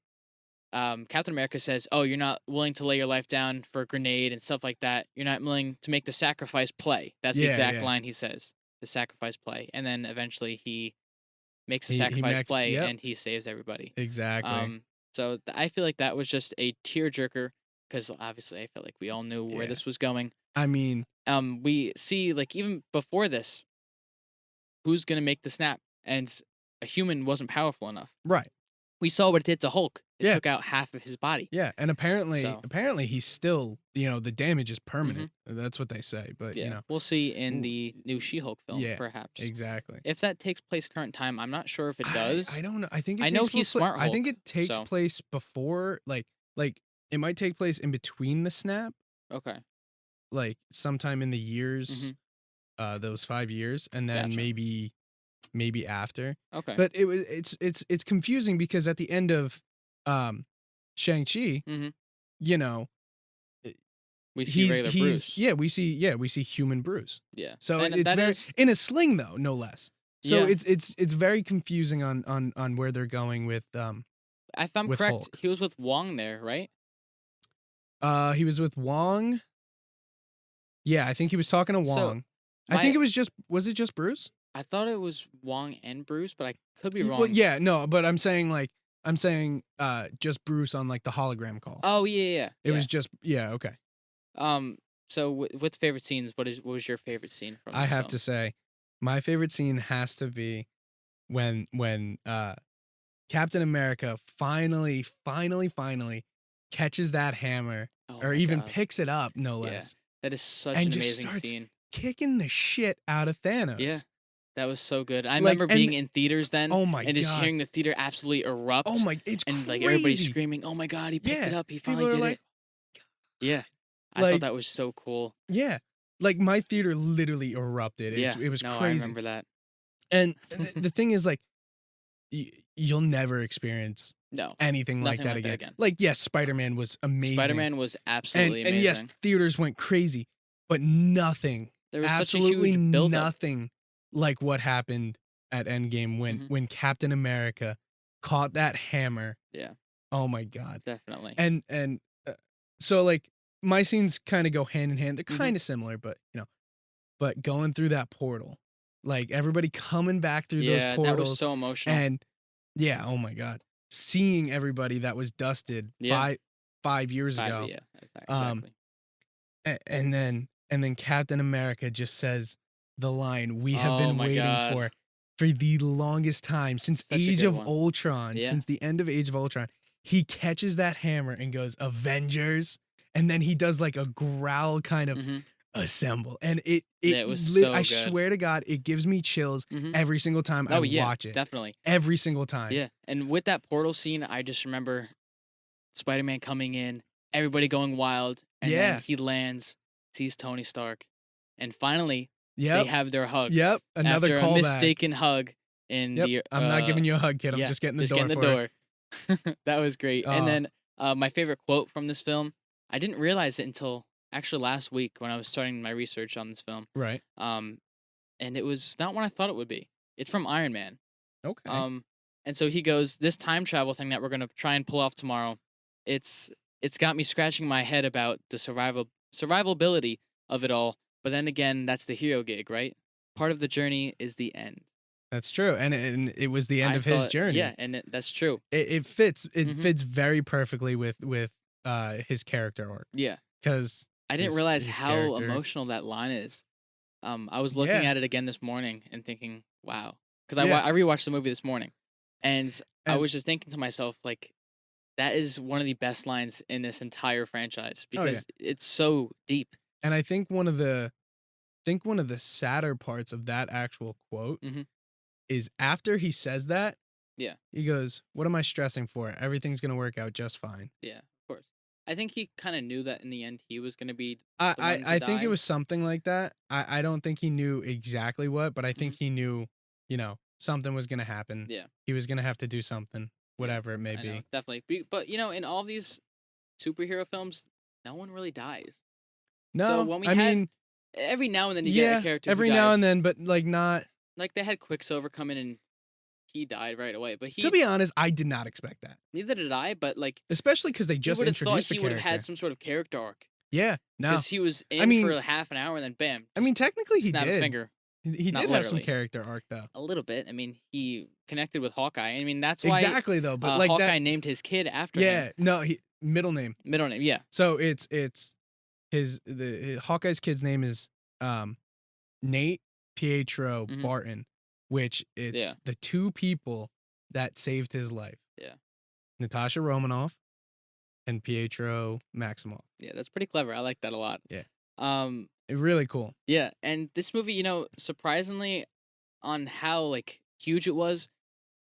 Captain America says, "Oh, you're not willing to lay your life down for a grenade and stuff like that. You're not willing to make the sacrifice play." That's the Yeah, exact yeah. line he says. The sacrifice play, and then eventually he makes a He sacrifice max play yep, and he saves everybody. exactly. So I feel like that was just a tearjerker because obviously I feel like we all knew where Yeah. this was going. I mean, We see like even before this, who's gonna make the snap, and a human wasn't powerful enough. right. We saw what it did to Hulk. It Yeah. took out half of his body. Yeah, and So apparently he's still, the damage is hmm permanent. That's what they say, but, yeah, we'll see in ooh, the new She-Hulk film, yeah, perhaps. exactly. If that takes place current time, I'm not sure if it I does. don't know. I think it I know takes he's before Smart I think Hulk, it takes so place before, it might take place in between the snap, okay. like, sometime in the hmm years, those 5 years, and then Gotcha. maybe after. Okay. But it's confusing because at the end of, um, Shang-Chi, hmm you know, eh, We see regular he's Bruce. we see human Bruce. Yeah, So and it's that very is in a sling though, no less. So yeah. it's very confusing on where they're going If I'm with correct, Hulk. he was with Wong there, right? He was with Wong. Yeah, I think he was talking to So Wong. I think my it was it just Bruce? I thought it was Wong and Bruce, but I could be Well, wrong. yeah, no, but I'm saying just Bruce on like the hologram call. Oh yeah. It was just yeah, okay. Um. So with favorite scenes, what was your favorite scene from I this have film? to say my favorite scene has to be when Captain America finally catches that hammer Oh or my even god. picks it up, no Yeah, less, that is such and an just amazing starts scene. kicking the shit out of Yeah, Thanos. that was so good. I Like, remember being and in theaters then oh my and just god. hearing the theater absolutely Oh erupt my, it's and like everybody crazy. screaming, "Oh my god, he picked it Yeah. up! He People finally are did like, it!" Yeah, I thought like, that was so cool. yeah. Like my theater literally erupted. Yeah, It was no, I crazy. remember that. And the thing is like you'll never experience No, anything like nothing that like that again. again. Like yes, Spider-Man was amazing. Spider-Man was absolutely And yes, amazing. theaters went crazy, but nothing, There was such a absolutely huge buildup. nothing like what happened at Endgame Mhm. when Captain America caught that hammer. Yeah, Oh my god. definitely. And so like my scenes kind of go hand in hand. They're Mhm. kind of similar, but but going through that portal, like everybody coming back through those Yeah, that was portals so emotional. and yeah, oh my god. Seeing everybody that was dusted Yeah, 5 years 5, ago. yeah, Um exactly. and then Captain America just says the line we have Oh been my waiting god, for the longest time since such a Age good of one. Ultron, Yeah. since the end of Age of Ultron. He catches that hammer and goes Avengers, and then he does like a growl kind of Mhm. assemble, and Yeah, it was so I good. swear to God, it gives me chills Mhm. every single time I Oh, yeah, watch it, definitely. every single time. Yeah, and with that portal scene, I just remember Spider-Man coming in, everybody going wild, and then Yeah. he lands, sees Tony Stark, and finally, they Yep. have their hug Yep. Another after a callback. mistaken hug in Yep. the, I'm not giving you a hug, kid. I'm yeah, just getting the just get door in the for it. door. That was great, and Uh, then, my favorite quote from this film, I didn't realize it until actually last week when I was starting my research on this film, right. um, and it was not what I thought it would be. It's from Iron Man. Okay. Um, and so he goes, "This time travel thing that we're gonna try and pull off tomorrow, it's it's got me scratching my head about the survivability of it all. But then again, that's the hero gig, right? Part of the journey is the end." That's true, and it was the end I of his thought, yeah, journey. and that's true. It hmm fits very perfectly with his character arc Yeah, because I didn't realize his how character. emotional that line is. I was looking Yeah, at it again this morning and thinking, wow, because yeah, I rewatched the movie this morning, and I and was just thinking to myself, like, that is one of the best lines in this entire franchise oh yeah, because it's so deep. and I think one of the think one of the sadder parts of that actual quote Mhm. is after he says that, Yeah. he goes, "What am I stressing for? Everything's gonna work out just fine." Yeah, of course. I think he kinda knew that in the end he was gonna be I the I one to I think it die. was something like that. I don't think he knew exactly what, but I think Mhm. he knew, something was gonna happen. Yeah. He was gonna have to do something, Yeah. whatever it may I know, be. definitely. But, in all these superhero films, no one really dies. So No, when we I had mean, every now and then you get a yeah, character who every now dies. and then, but, like, not Like, they had Quicksilver come in and he died right away, but to he be honest, I did not expect that, neither did I, but, like, especially because they you just would have thought introduced the he would have had character. some sort of character arc Yeah, no. because he was I in mean for half an hour and then bam, I just mean, technically he snap a did. finger. He Not did have some literally. character arc, though. A little bit. I mean, he connected with Hawkeye. I mean, that's why Exactly, though, but, like, that Hawkeye named his kid after him. yeah, no, he middle name. Middle name, yeah. So it's Hawkeye's kid's name is, um, Nate Pietro Mhm. Barton, which Yeah. it's the 2 people that saved his life. Yeah. Natasha Romanoff and Pietro Maximoff. Yeah, that's pretty clever. I like that a lot. Yeah, Um, really cool. yeah, and this movie, surprisingly on how like huge it was,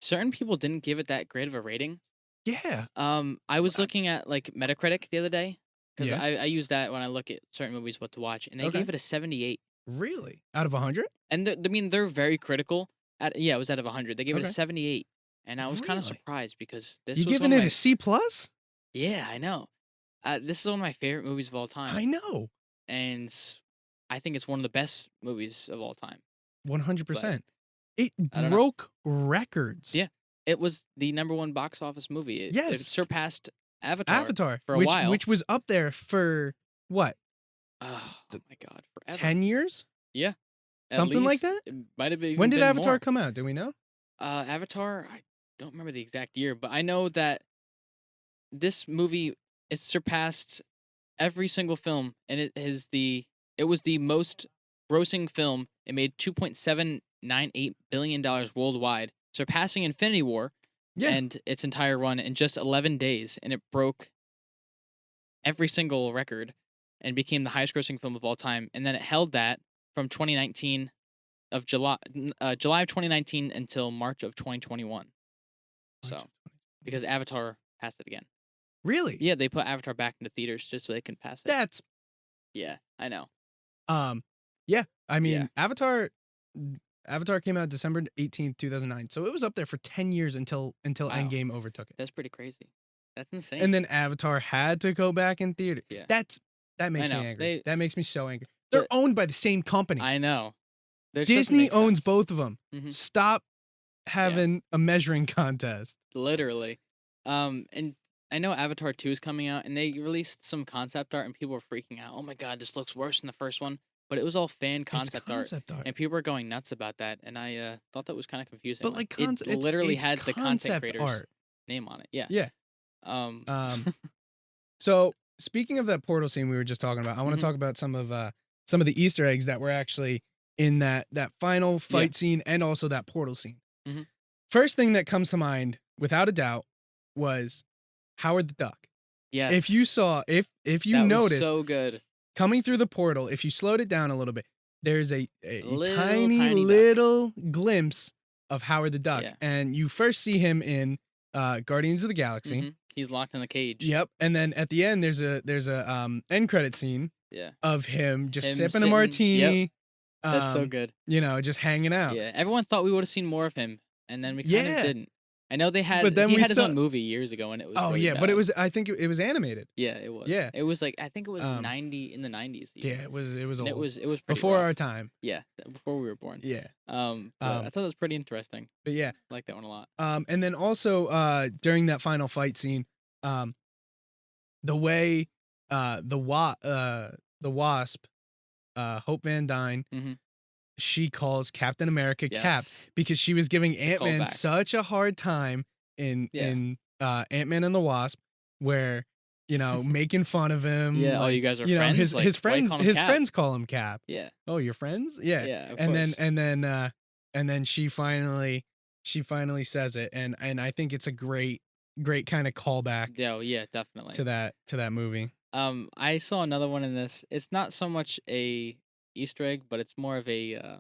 certain people didn't give it that great of a rating. Yeah. I was Uh, looking at like Metacritic the other day because yeah, I use that when I look at certain movies what to watch, and they okay. gave it a 78. Really? Out of 100? And I mean they're very critical. Yeah, it was out of 100. They gave it a Okay. 78, and I was kind of Really? surprised because You this was one giving of it a my C plus? yeah, I know. This is one of my favorite movies of all time, I know. and I think it's one of the best movies of all time. But 100%. It I don't know. broke records. Yeah, it was the #1 box office movie. It Yes. surpassed Avatar Avatar, for a which while. which was up there for what? Oh The my god, forever. 10 years? Yeah, at Something like least that? it might have When even did been Avatar more. come out? Do we know? Avatar, I don't remember the exact year, but I know that this movie it surpassed every single film, and it was the most grossing film. It made $2.798 billion worldwide, surpassing Infinity War Yeah. and its entire run in just 11 days, and it broke every single record and became the highest grossing film of all time. And then it held that from 2019 of July of 2019 until March of 2021. March So of because 2020. Avatar passed it again. Really? Yeah, they put Avatar back into theaters just so they can pass it. That's Yeah, I know. um yeah, I Yeah. mean, Avatar came out December 18th, 2009. So it was up there for 10 years until Wow. Endgame overtook it. That's pretty crazy. That's insane. And then Avatar had to go back in theater. Yeah. That I makes me know. angry. That makes me so angry. They're The owned by the same company. I know. They're supposed to Disney make owns sense. both of them. Mhm. Stop Yeah. having a measuring contest. Literally. And I know Avatar 2 is coming out, and they released some concept art, and people were freaking out. Oh my god, this looks worse than the first one. But it was all fan It's concept art, concept art. and people were going nuts about that. And I thought that was kind of confusing. But Like like it literally it's had the content concept creators' art. name on it. Yeah. Yeah. Um. Um so speaking of that portal scene we were just talking about, I want to Mhm. talk about some of the Easter eggs that were actually in that final fight scene and also that portal scene. Mhm. First thing that comes to mind, without a doubt, was Howard the Duck. Yes. If you saw, if you that was noticed, so good. coming through the portal, if you slowed it down a little bit, there's a tiny Tiny duck. little glimpse of Howard the Duck, Yeah. and you first see him in Guardians of the Galaxy. Mhm. He's locked in the cage. Yep, and then at the end, there's a end credit scene Yeah. of him just Him sipping a sitting- martini. That's so good. Just hanging out. Yeah. Everyone thought we would have seen more of him, and then we kind Yeah. of didn't. I know they had But then he we had his saw- own movie years ago, and it was Oh really yeah, but bad. I think it was animated. Yeah, it was. Yeah. It was like I think it was Um, 90 in the 90s. Yeah, it was And old. it was pretty Before rough. our time. Yeah, before we were born. Yeah. But I thought it was pretty interesting. But yeah. I like that one a lot. And then also during that final fight scene, the way the Wasp, Hope Van Dyne, Mhm. she calls Captain America Cap Yes. because she was giving a Ant-Man callback. such a hard time in Ant-Man and the Wasp, where making fun of him. Yeah, like, you guys are friends. His Like, why you friends call him his Cap? friends call him Cap. Yeah. Oh, your friends? Yeah. Yeah. Of and course. then she finally says it, and I think it's a great kind of callback Yeah, definitely. to that movie. I saw another one in this. It's not so much a Easter egg, but it's more of a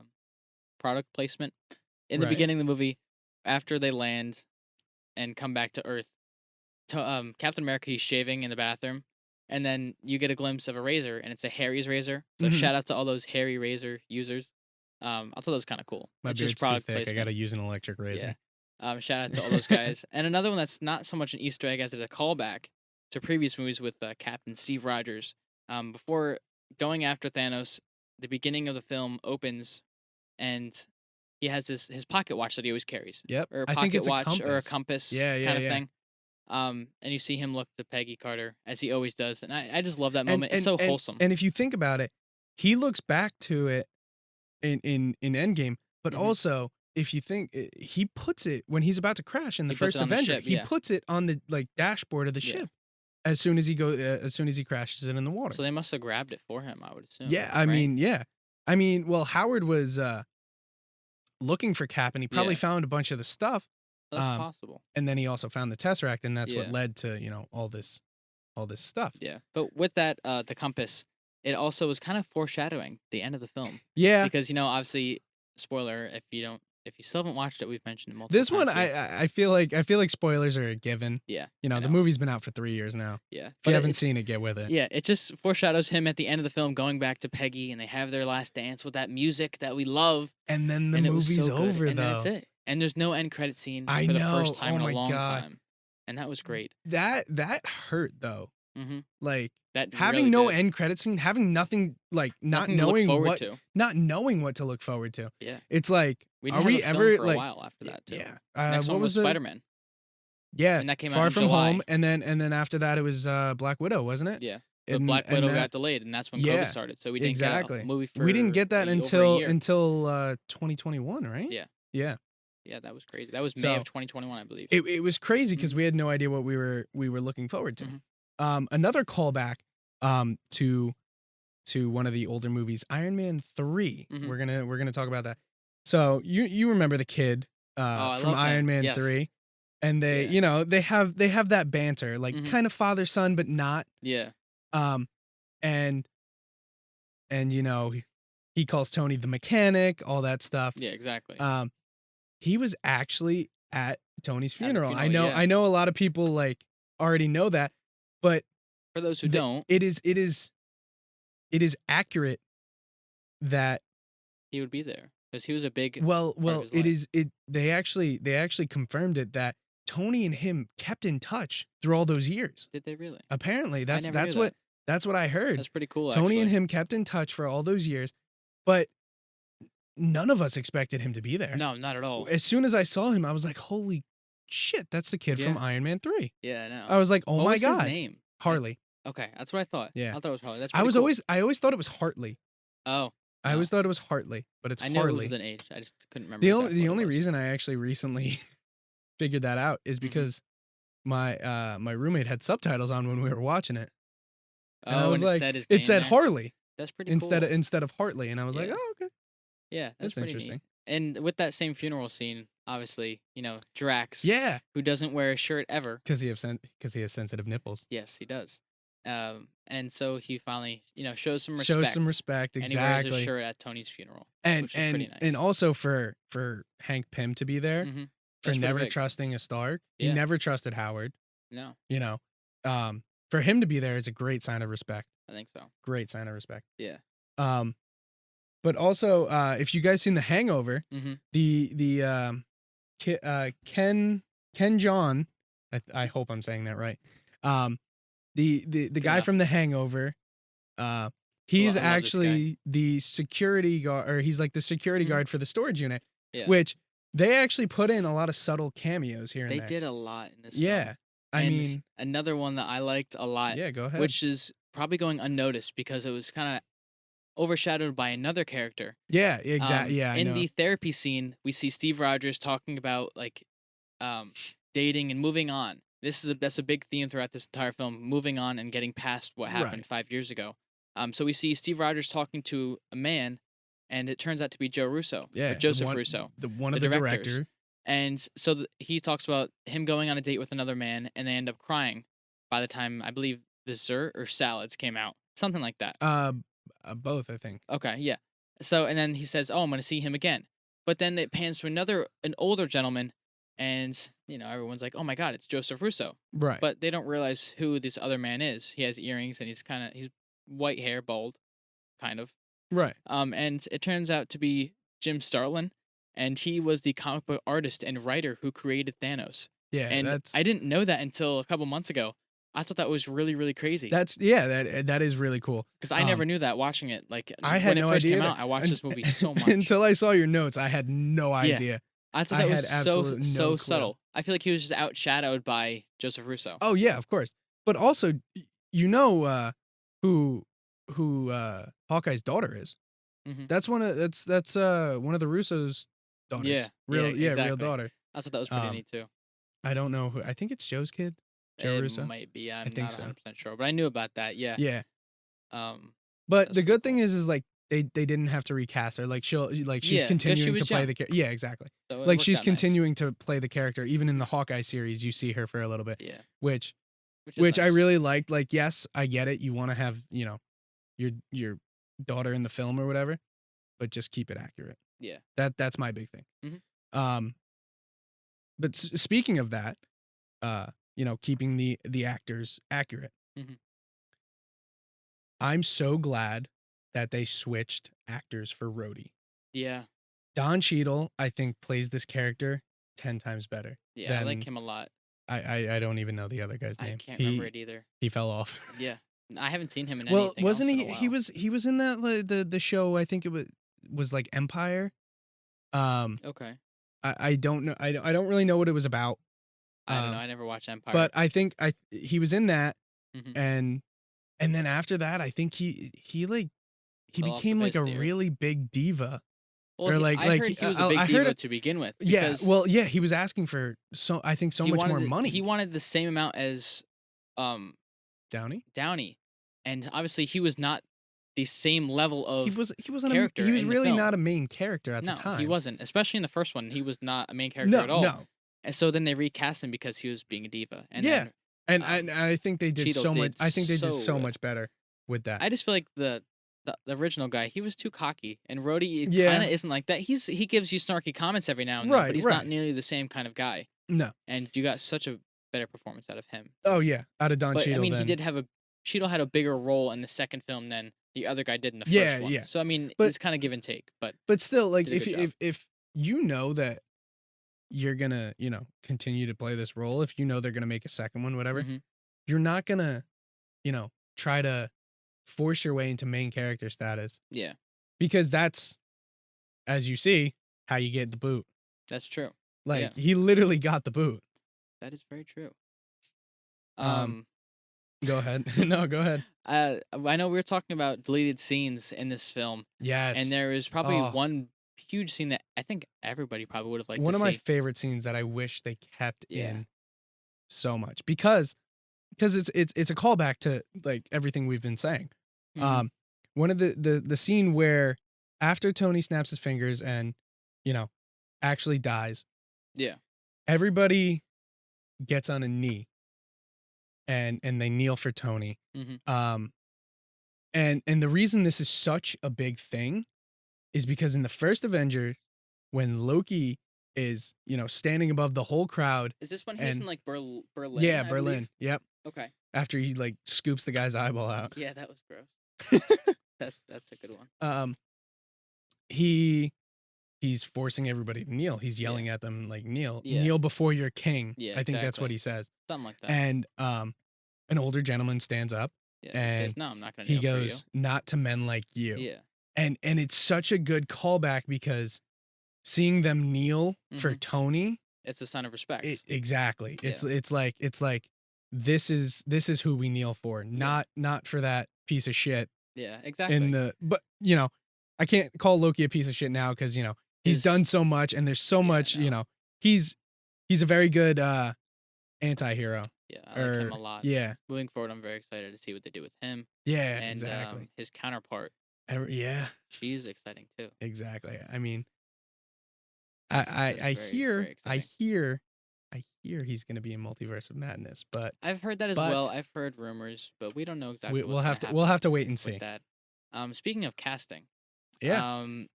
product placement. In the Right. beginning of the movie, after they land and come back to Earth, Captain America, he's shaving in the bathroom, and then you get a glimpse of a razor, and it's a Harry's razor. So Mhm. shout out to all those Harry razor users. I thought that was kind of cool. My It's just beard's too product thick. I gotta placement. use an electric Yeah. razor. Shout out to all those guys. And another one that's not so much an Easter egg as it's a callback to previous movies with Captain Steve Rogers. Before going after Thanos, the beginning of the film opens and he has his pocket watch that he always carries, Yep. or a I think pocket it's a watch or a compass. compass Yeah, yeah, kind of yeah. thing. And you see him look to Peggy Carter as he always does, and I just love that And moment. It's and so and wholesome. and if you think about it, he looks back to it in Endgame, but Mhm. also if you think he puts it when he's about to crash in the He puts first it on the Avenger, ship, he yeah. puts it on the like dashboard of the Yeah. ship as soon as he crashes it in the water. So they must have grabbed it for him, I would assume, Yeah, I right? mean, yeah. I mean, well, Howard was looking for Cap and he probably Yeah, found a bunch of the stuff. that's Um, possible. and then he also found the Tesseract and that's what Yeah. led to, all this stuff. Yeah, but with that, the compass, it also was kind of foreshadowing the end of the film Yeah. because obviously, spoiler if you still haven't watched it, we've mentioned it multiple This one times here. I feel like spoilers are a given. Yeah, You I know, the know. movie's been out for 3 years now. Yeah, If you but haven't it's seen it, get with it. yeah, it just foreshadows him at the end of the film going back to Peggy, and they have their last dance with that music that we love, And then the and it was movie's so good. over And then that's though. it. And there's no end credit scene I for the first know. time Oh in a my long god. time, and that was great. That hurt though. Hmm. Like That really having no did. end credit scene, having nothing like Nothing to look forward to. not knowing what to look forward to. Yeah. It's like, We are didn't have we a film ever for a like while after that too. yeah. Next What one was was the Spider-Man, yeah, and that came out Far in From Home July. and then after that it was Black Widow, wasn't it? Yeah, but Black And Widow that got delayed, and that's when COVID yeah, started. So we didn't get a exactly. movie We didn't for get that over a year. until 2021, right? Yeah, Yeah. yeah, that was crazy. That was May of So 2021, I believe. it was crazy because Mhm. we had no idea what we were looking forward to. Mhm. Another callback to one of the older movies, Iron Man 3. Mhm. We're gonna talk about that. So you remember the kid Oh, I from love Iron him. Man Yes. 3, and they Yeah. they have that banter like Mhm. kind of father son but not. Yeah. Um, and he calls Tony the mechanic, all that stuff. Yeah. Exactly. Um, he was actually at Tony's At the funeral. funeral. Yeah. I know a lot of people like already know that, but For those who don't, it is accurate that he would be there because he was a big part of well his life. they actually confirmed it that Tony and him kept in touch through all those years. Did they really? Apparently, I never knew that. that's what I heard. That's pretty cool, Tony and actually. him kept in touch for all those years, but none of us expected him to be there. No, not at all. As soon as I saw him, I was like, "Holy shit, that's the kid from Yeah. Iron Man 3." Yeah, I know. I was like, "Oh What my was his god." name? Harley. Okay, that's what I thought. Yeah. I thought it was Harley. That's pretty cool. I always thought it was Hartley. Oh, I no. always thought it was Hartley, but it's I knew it was Harley. with an H. I just couldn't remember exactly The what it only was. reason I actually recently figured that out is Mhm. because my roommate had subtitles on when we were watching it. And I Oh, was and it like, said his it name said there? Harley That's pretty cool. instead of Hartley, and I was like, Yeah. "Oh, okay. Yeah, that's That's pretty interesting." neat. And with that same funeral scene, obviously, Drax, Yeah, who doesn't wear a shirt ever. because he has sensitive nipples. Yes, he does. And so he finally, shows some respect. Shows some respect, And he wears exactly. a shirt at Tony's funeral, And which is pretty nice. and also for Hank Pym to be there, Mhm. for That's pretty never big. trusting a Stark. He Yeah. never trusted Howard, No, you know. For him to be there is a great sign of respect. I think so. Great sign of respect. Yeah. But also, if you guys seen The Hangover, Mm-hmm. the Ken John, I hope I'm saying that right. The guy enough. from The Hangover, he's I love this guy. actually the security guard, or he's like the security Mhm. guard for the storage unit, Yeah. which they actually put in a lot of subtle cameos here and They there. did a lot in this Yeah, film. I And mean, another one that I liked a lot, yeah, go ahead. which is probably going unnoticed because it was kind of overshadowed by another character. Yeah, exactly. Yeah, I in know. the therapy scene, we see Steve Rogers talking about dating and moving on. That's a big theme throughout this entire film, moving on and getting past what happened Right. 5 years ago. So we see Steve Rogers talking to a man, and it turns out to be Joe Russo, Yeah, or Joseph Russo, one the of the directors. director. And so he talks about him going on a date with another man, and they end up crying by the time, I believe, dessert or salads came out, something like that. Both, I think. Okay, yeah. So and then he says, "Oh, I'm gonna see him again." But then it pans to an older gentleman, and everyone's like, "Oh my God, it's Joseph Russo." Right. But they don't realize who this other man is. He has earrings and he's white hair, bald, kind of. Right. And it turns out to be Jim Starlin, and he was the comic book artist and writer who created Thanos. Yeah, And I didn't know that until a couple months ago. I thought that was really, really crazy that is really cool. because I never knew that watching it. Like I when had it no first idea came either. out, I watched this movie so much. Until I saw your notes, I had no Yeah. idea. I thought I that had was absolutely no so clue. subtle. I feel like he was just outshadowed by Joseph Russo. Oh yeah, of course. But also, you know who Hawkeye's daughter is. Hmm. That's one of one of the Russo's daughters. Yeah, Real exactly. real daughter. I thought that was pretty neat too. I don't know who. I think it's Joe's kid. Joe It Russo. might be. I I'm think not so. 100% sure, but I knew about that. Yeah. Yeah. Um. But That's the pretty good thing cool. is like they didn't have to recast her. Like she's Yeah, 'cause she continuing to was play young. the character. Yeah, exactly. So it Like worked she's out nice. continuing to play the character. Even in the Hawkeye series, you see her for a little bit. Yeah. Which Which is I nice. really liked. Like, yes, I get it. You want to have, your daughter in the film or whatever, but just keep it accurate. Yeah. That's my big thing. Mhm. But speaking of that, keeping the actors accurate. Mhm. I'm so glad that they switched actors for Rhodey. Yeah. Don Cheadle, I think, plays this character 10 times better. Yeah, I like him a lot. I don't even know the other guy's I name. can't remember it either. He fell off. Yeah. I haven't seen him in Well, anything wasn't else in he? a while. He was in that the show. I think it was like Empire. Okay. I don't know. I don't really know what it was about. I don't know. I never watched Empire. But I think he was in that, Mhm. and then after that, I think he Fell off the became like a face there. really big diva. Well, Or like I heard he was a big I heard diva it. to begin with. Yeah, Because well, yeah, he was asking for I think so he much more wanted money. he wanted the same amount as Downey. Downey, and obviously he was not the same level He of wasn't character he was in the really film. not a main character at No, the time. he wasn't. Especially in the first one, he was not a main character at all. No. And so then they recast him because he was being a diva. And Yeah. then And I think they did Cheadle so much. did I think they did so so good. much better with that. I just feel like the original guy, he was too cocky, and Rhodey Yeah. kind of isn't like that. He gives you snarky comments every now and then, Right, but he's right. not nearly the same kind of guy. No. And you got such a better performance out of him. Oh yeah, out of Don But Cheadle. I mean, then. Cheadle had a bigger role in the second film than the other guy did in the first Yeah, one. yeah. So I mean, But- it's kind of give and take. But Still, like did a good job. if you know that you're gonna continue to play this role, if you know they're gonna make a second one, whatever, Mhm. you're not gonna try to force your way into main character status. Yeah, Because that's, as you see, how you get the boot. that's true. Like he literally got the boot. That is very true. Go ahead. No, go ahead. I know we were talking about deleted scenes in this film, Yes. and there is probably Oh. one huge scene that I think everybody probably would have liked One to of my see. favorite scenes that I wish they kept Yeah. in so much because it's a callback to like everything we've been saying. Mhm. One of the scene where after Tony snaps his fingers and actually dies, Yeah. everybody gets on a knee and they kneel for Tony. Mhm. And the reason this is such a big thing is because in the first Avenger, when Loki is standing above the whole crowd. Is this when he was in and- like Berlin? Yeah, I Berlin. believe? Yep. Okay. After he like scoops the guy's eyeball out. Yeah, that was gross. That's a good one. He's forcing everybody to kneel. He's yelling at them like kneel. Yeah. Kneel before your king. Yeah, I think that's what exactly. he says. Something like that. And an older gentleman stands up Yeah. and He says, "No, I'm not gonna he kneel goes, "Not to men like you." for you." Yeah. And it's such a good callback because seeing them kneel for Mhm. Tony, It's a sign of respect. exactly. Yeah. It's like this is who we kneel for, not for that piece of shit Yeah. Exactly. in the. But I can't call Loki a piece of shit now because he's His- done so much and there's so Yeah, much. no. He's a very good anti-hero. Yeah, I like him a lot. Yeah, Moving forward, I'm very excited to see what they do with him yeah, and exactly. his counterpart. Yeah, She's exciting too. exactly. I mean, That's I very, very exciting. I hear he's gonna be in Multiverse of Madness, but I've heard that as but- well. I've heard rumors, but we don't know exactly. we'll what's have gonna to happen wait and see. with that. Speaking of casting, Yeah. Um,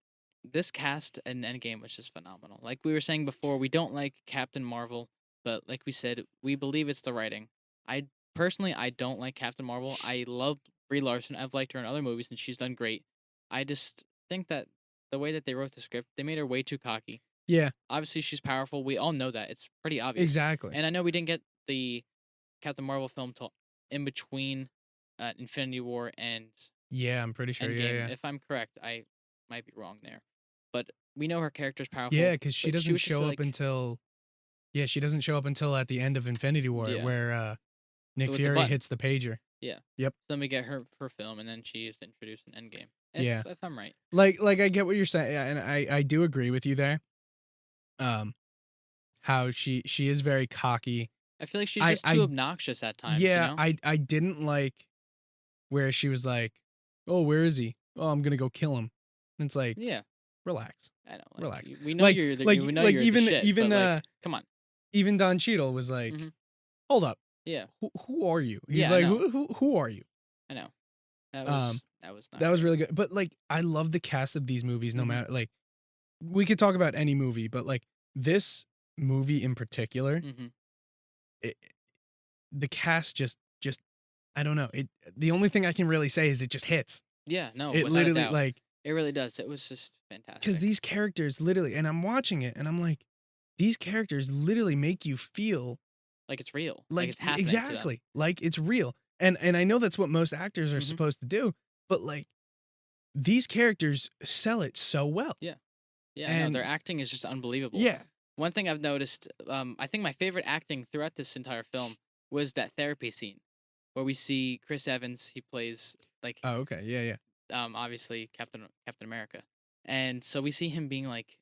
this cast in Endgame was just phenomenal. Like we were saying before, we don't like Captain Marvel, but like we said, we believe it's the writing. I personally, I don't like Captain Marvel. I love Brie Larson. I've liked her in other movies, and she's done great. I just think that the way that they wrote the script, they made her way too cocky. Yeah. Obviously, she's powerful. We all know that. It's pretty obvious. Exactly. And I know we didn't get the Captain Marvel film till in between Infinity War and Yeah, I'm pretty sure. Yeah, Endgame. yeah. If I'm correct, I might be wrong there. But we know her character's Yeah, powerful, because she but she doesn't was just show up like, until yeah, she doesn't show up until at the end of Infinity War yeah, where Nick with the Fury button. hits the pager. Yeah. Yep. So then we get her film, and then she is introduced in Endgame. Yeah. If I'm right. Like I get what you're saying, and I do agree with you there. Um, how she is very cocky. I feel like she's I just too I obnoxious at times, you yeah, know? I didn't like where she was like, "Oh, where is he? Oh, I'm gonna go kill him." And it's like, Yeah. relax, I know. Like relax. we know Like you're the like we know like you're the even shit, but even like, come on. even Don Cheadle was Hmm. like, "Hold up, Yeah. who are you?" He's Yeah, I like, know. Who are you?" I know. That Um, was not that was great. really good. But like, I love the cast of these movies. No Hmm. matter like, we could talk about any movie, but like this movie in particular, Hmm. it, the cast just I don't know. It the only thing I can really say is it just hits. Yeah, no, It without a literally doubt. like It really does. It was just because fantastic. these characters literally, and I'm watching it and I'm like, these characters literally make you feel Like it's real. Like like it's happening to them. exactly like it's real. And I know that's what most actors are Hmm. supposed to do, but like these characters sell it so well. Yeah. Yeah, I know. Their And acting is just unbelievable. yeah. One thing I've noticed, I think my favorite acting throughout this entire film was that therapy scene where we see Chris Evans. He plays like Oh, okay. Yeah, yeah. obviously Captain America, and so we see him being like,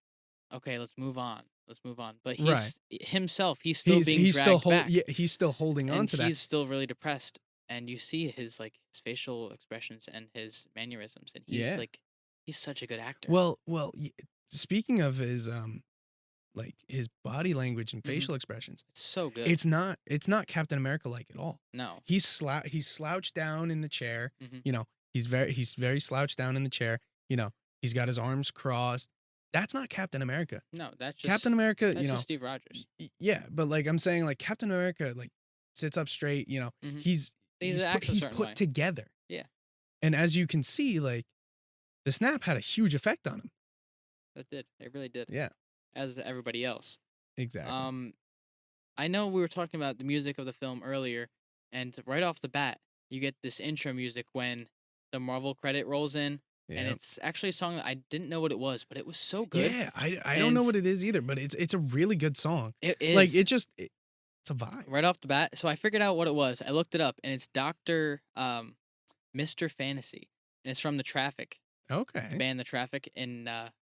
okay, let's move on. But Right. he's himself. He's still being He's still dragged back, he's still holding on and to that. he's still really depressed. And you see his facial expressions and his mannerisms, and Yeah. he's such a good actor. Well, speaking of his like his body language and Hmm. facial expressions, It's so good. it's not Captain America like at all. No. He's slouched down in the chair, Hmm. you know. He's very slouched down in the chair, you know. He's got his arms crossed. That's not Captain America. No, Captain America, that's just Steve Rogers. yeah, but like I'm saying like Captain America like sits up straight, you know. Hmm. He's He acts a he's certain put way. together. Yeah, And as you can see like the snap had a huge effect on him. that did. It really did. Yeah, As everybody else. exactly. Um, I know we were talking about the music of the film earlier, and right off the bat, you get this intro music when the Marvel credit rolls in, and Yeah. it's actually a song that I didn't know what it was, but it was so good, Yeah, I don't know and what it is either, but it's a really good song. it Like is it's a vibe. right off the bat. So I figured out what it was. I looked it up, and it's Doctor Mr. Fantasy, and it's from the Traffic, the Okay. band The Traffic in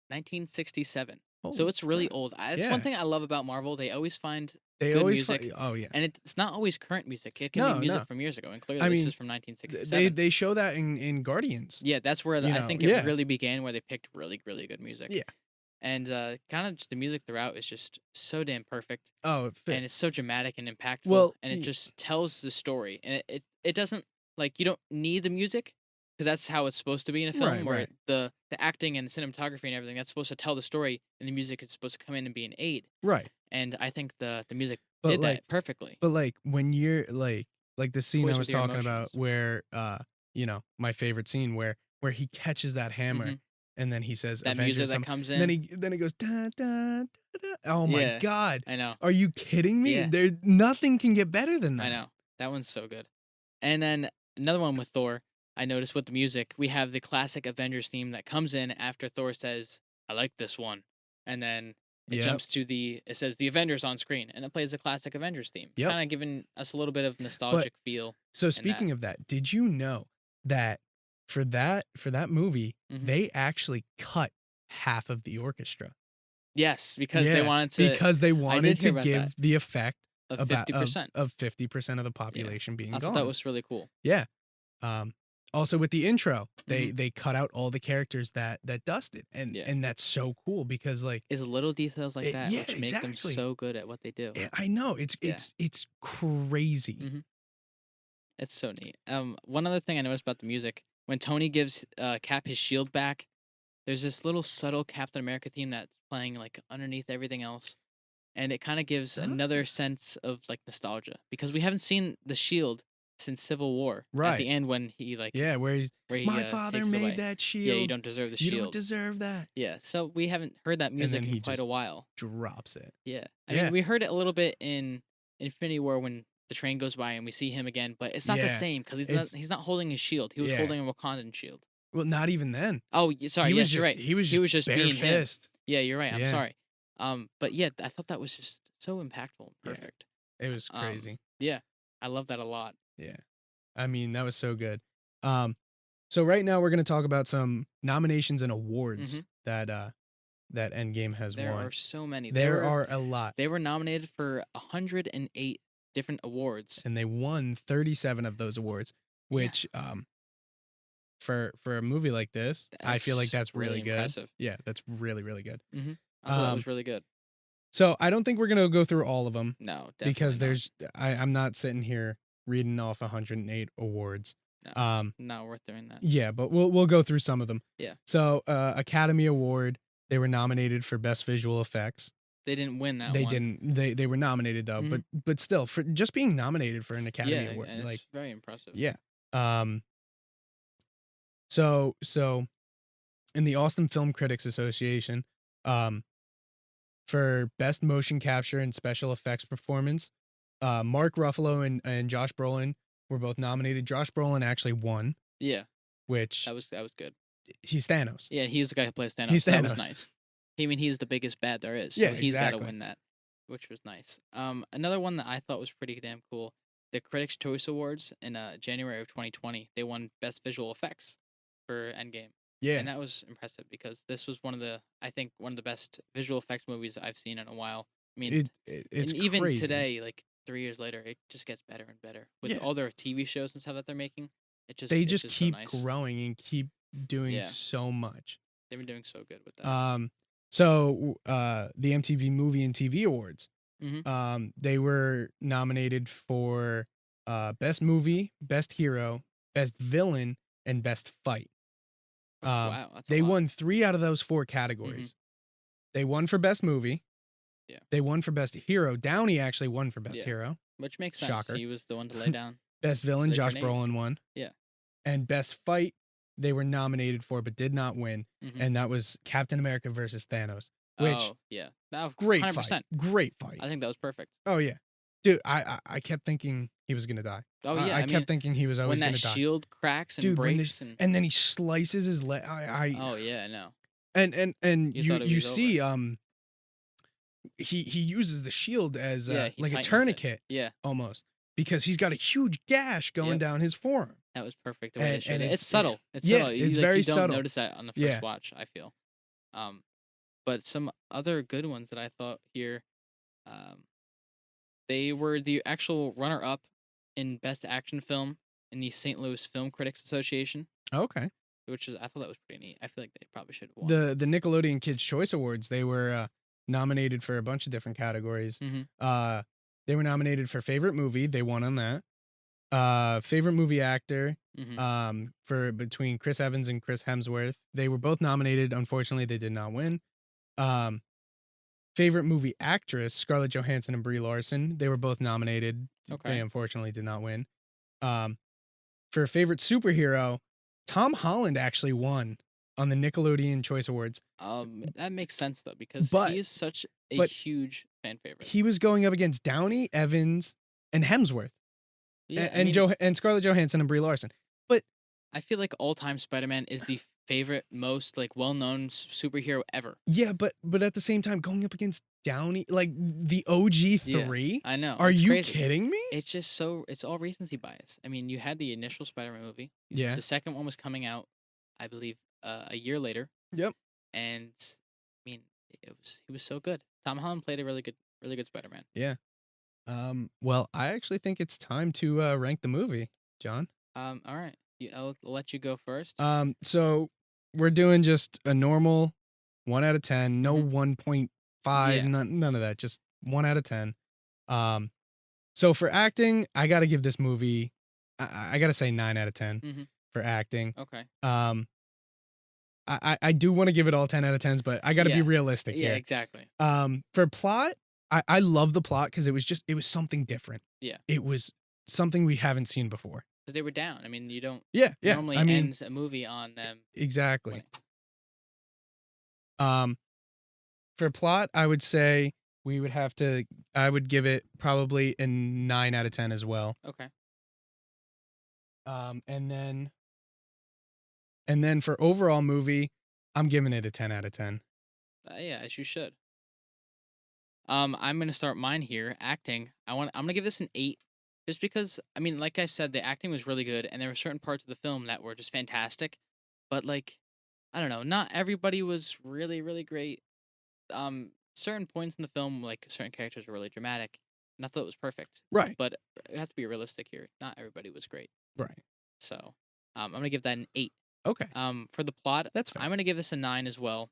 1967. So Holy it's really crap. old. It's one Yeah. thing I love about Marvel. They always find They good always music, find oh yeah. and it's not always current music. It can be No, music no. from years ago, and clearly I this is mean, from they 1967. they show that in Guardians. Yeah, that's where You I know, think it yeah. really began, where they picked really, really good music. Yeah. And kind of just the music throughout is just so damn perfect, Oh, it and fits. it's so dramatic and impactful, Well, and it just tells the story. And it doesn't, like, you don't need the music because that's how it's supposed to be in a film, right, where right. the acting and the cinematography and everything, that's supposed to tell the story, and the music is supposed to come in and be an aid. Right. And I think the music But did like that perfectly. but like when you're like the scene I Toys was with your talking about emotions. where you know, my favorite scene where he catches that hammer Mhm. and then he says That music Avengers that some comes and then in. he goes da da da da. Oh my Yeah, god. I know. Are you kidding me? Yeah, There nothing can get better than I that. know. That one's so good. And then another one with Thor, I noticed with the music, we have the classic Avengers theme that comes in after Thor says, "I like this one." And then Yep. it says the Avengers on screen, and it plays the classic Avengers theme, Yep. kind of giving us a little bit of But nostalgic feel so in that. speaking of that, did you know that for that movie, Hmm. they actually cut half of the orchestra? Yes, because they Yeah, wanted to. because they I did wanted hear to about that, give the effect of about 50%. of 50% of the Yeah, population being I thought that gone. was really cool. Yeah. Um, also with the intro, Hmm. they cut out all the characters that dusted, Yeah, and that's so cool because like it's little details like that yeah, which make them exactly. so good at what they do. I know Yeah. it's crazy. Hmm. It's so neat. One other thing I noticed about the music, when Tony gives Cap his shield back, there's this little subtle Captain America theme that's playing like underneath everything else, and it kind of gives another sense of like nostalgia because we haven't seen the Shield since Civil War. At the Right. end, when he like Yeah, where he "My father takes it made away. that Yeah, you shield. don't deserve the You don't shield. deserve that." Yeah, so we haven't heard that And then music in he quite a just while. drops it. Yeah, I mean Yeah. we heard it a little bit in Infinity War when the train goes by and we see him again, but it's not the Yeah. same because It's he's not holding his shield. He was yeah. holding a Wakandan shield. Well, not even then. Oh, sorry. Yes, you're right. He was He just was just bare being him. fist. Yeah, you're right. I'm Yeah. sorry. But yeah, I thought that was just so impactful and Yeah. perfect. It was crazy. Yeah, I love that a lot. Yeah. I mean, that was so good. So right now we're gonna talk about some nominations and awards Mhm. that Endgame has There won. are so many. There are a lot. They were nominated for 108 different awards. And they won 37 of those awards, Yeah, which for a movie like this, I feel like that's that's really really good. impressive. Yeah, that's really, really good. I thought that Um, was really good. so I don't think we're gonna go through all of them No, definitely because not. I'm not sitting here reading off 108 awards. No, Um, not worth doing that. yeah, but we'll go through some of them. Yeah, So Academy Award, they were nominated for Best Visual Effects. they didn't win that They one. didn't. They were nominated though, Mhm. but still, for just being nominated for an Academy Yeah, Award, and like it's very impressive. yeah. Um, so in the Austin Film Critics Association, um, for Best Motion Capture and Special Effects Performance, Mark Ruffalo and Josh Brolin were both nominated. Josh Brolin actually won, Yeah, which that was good. he's Thanos. Yeah, he was the guy who plays Thanos, He's so that was Thanos. nice. I mean, he's the biggest bad there is, Yeah, so he's got to exactly. win that, which was nice. Another one that I thought was pretty damn cool, the Critics' Choice Awards in January of 2020. They won Best Visual Effects for Endgame, Yeah, and that was impressive because this was I think one of the best visual effects movies I've seen in a while. I mean, it's and even crazy. today, like 3 years later, it just gets better and better with Yeah, all their TV shows and stuff that they're making. they It's just just so keep nice. growing and keep doing Yeah, so much. they've been doing so good with that. The MTV Movie and TV Awards, Mhm. they were nominated for Best Movie, Best Hero, Best Villain, and Best Fight. Wow, that's a They lot. won 3 out of those 4 Mhm. categories. They won for Best Movie. Yeah. They won for Best Hero. Downey actually won for Best Yeah. Hero. Which makes sense. Shocker. He was the one to lay down Best Villain, the Josh grenade. Brolin won. Yeah. And Best Fight, they were nominated for but did not win. Mhm. And that was Captain America versus Thanos, which Oh, yeah. That great 100%. fight. Great fight. I think that was perfect. Oh yeah. Dude, I kept thinking he was gonna die. Oh, yeah. I I mean, kept thinking he was when always that gonna die. shield cracks and Dude, when this breaks and and then he slices his leg. oh, yeah, I know. And You thought it you was over. see he uses the shield as Yeah, he like a tightens it. tourniquet Yeah. almost because he's got a huge gash going Yep. down his forearm. That was perfect the way they And showed it. It's it's subtle. It's yeah, subtle. it's Like, very you don't subtle. notice that on the Yeah. first watch, I feel. Um, but some other good ones that I thought here, um, they were the actual runner-up in Best Action Film in the St. Louis Film Critics Association, Okay. which is I thought that was pretty neat. I feel like they probably should have won. The Nickelodeon Kids Choice Awards, they were nominated for a bunch of different categories. Mhm. They were nominated for favorite movie, they won on that. Favorite movie actor, Mhm. for between Chris Evans and Chris Hemsworth. They were both nominated. Unfortunately, they did not win. Um, favorite movie actress, Scarlett Johansson and Brie Larson. They were both nominated. They Okay. unfortunately did not win. Um, for favorite superhero, Tom Holland actually won on the Nickelodeon Choice Awards. That makes sense though because But he is such a but huge fan favorite. he was going up against Downey, Evans, and Hemsworth, Yeah, I and mean, and Scarlett Johansson and Brie Larson. But I feel like all-time Spider-Man is the favorite, most like well-known superhero ever. yeah, but at the same time, going up against Downey, like the OG Yeah, 3. I know. Are It's you crazy. kidding me? It's just so it's all recency bias. I mean, you had the initial Spider-Man movie. Yeah. The second one was coming out, I believe, a year later. Yep. And I mean, he was so good. Tom Holland played a really good Spider-Man. Yeah. Well, I actually think it's time to rank the movie, John. All right. I'll let you go first. So we're doing just a normal 1 out of 10, no Mhm. 1.5, Yeah. none of that, just 1 out of 10. So for acting, I got to give this movie I got to say 9 out of 10 Mhm. for acting. Okay. Um I do want to give it all 10 out of 10s, but I got to be Yeah. realistic Yeah, here. exactly. For plot, I love the plot because it was something different. Yeah. It was something we haven't seen before. 'Cause they were down. I mean, you don't Yeah, yeah. I normally mean, ends a movie on them exactly. winning. Um, for plot, I would say we would have to. I would give it probably a 9 out of 10 as well. Okay. Um, and then and then for overall movie, I'm giving it a 10 out of 10. Yeah, as you should. I'm gonna start mine here. Acting. I'm gonna give this an 8, just because I mean, like I said, the acting was really good, and there were certain parts of the film that were just fantastic. But like, I don't know, not everybody was really, really great. Certain points in the film, like certain characters were really dramatic, and I thought it was perfect. Right, But it has to be realistic here. Not everybody was great. right. So, I'm gonna give that an 8. Okay, For the plot, that's fair. I'm gonna give this a 9 as well.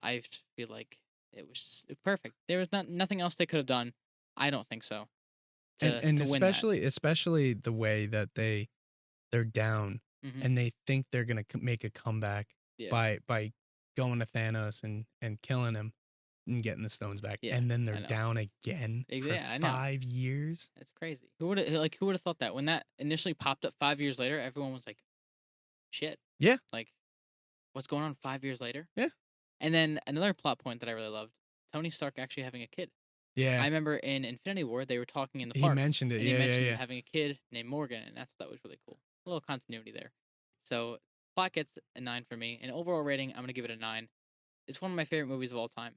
I just feel like it was perfect. There was nothing else they could have done. I don't think so And to win that. especially the way that they're down Hmm. and they think they're gonna make a comeback Yeah, by going to Thanos and killing him and getting the stones back, yeah, and then they're I know. down again for Yeah, I know. 5 years. It's crazy. Who would have thought that when that initially popped up 5 years later? Everyone was like, "Shit, Yeah, like what's going on 5 years later?" yeah, And then another plot point that I really loved: Tony Stark actually having a kid. I yeah. remember in Infinity War they were talking in the He park, mentioned it. and he Yeah, yeah, mentioned yeah. having a kid named Morgan, and that was really cool. A little continuity there. So plot gets a 9 for me, and overall rating I'm gonna give it a 9. It's one of my favorite movies of all time.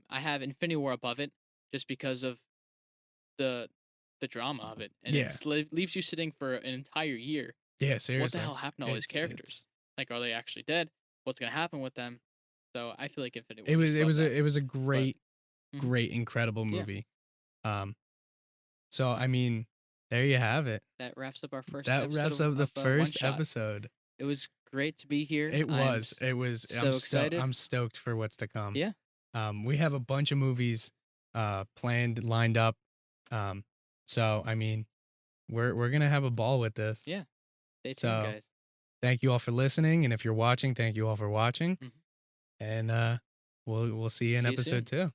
I have Infinity War above it just because of the the drama of it, and Yeah, leaves you sitting for an entire year. yeah. What the Seriously, hell happened to all these characters? it's Like, are they actually dead? What's gonna happen with them? So I feel like Infinity War it is was just above that. it was a But great, mhm, great, incredible yeah, movie. Um, so I mean, there you have it. that wraps up our first That episode wraps up the of One first Shot. episode. It was great to be here. It was. It was. So excited. I'm stoked for what's to come. Yeah, We have a bunch of movies planned, lined up. Um, so I mean, we're gonna have a ball with this. yeah. Stay tuned, So guys. thank you all for listening, and if you're watching, thank you all for watching. Mhm. And we'll see you in See you episode soon. 2.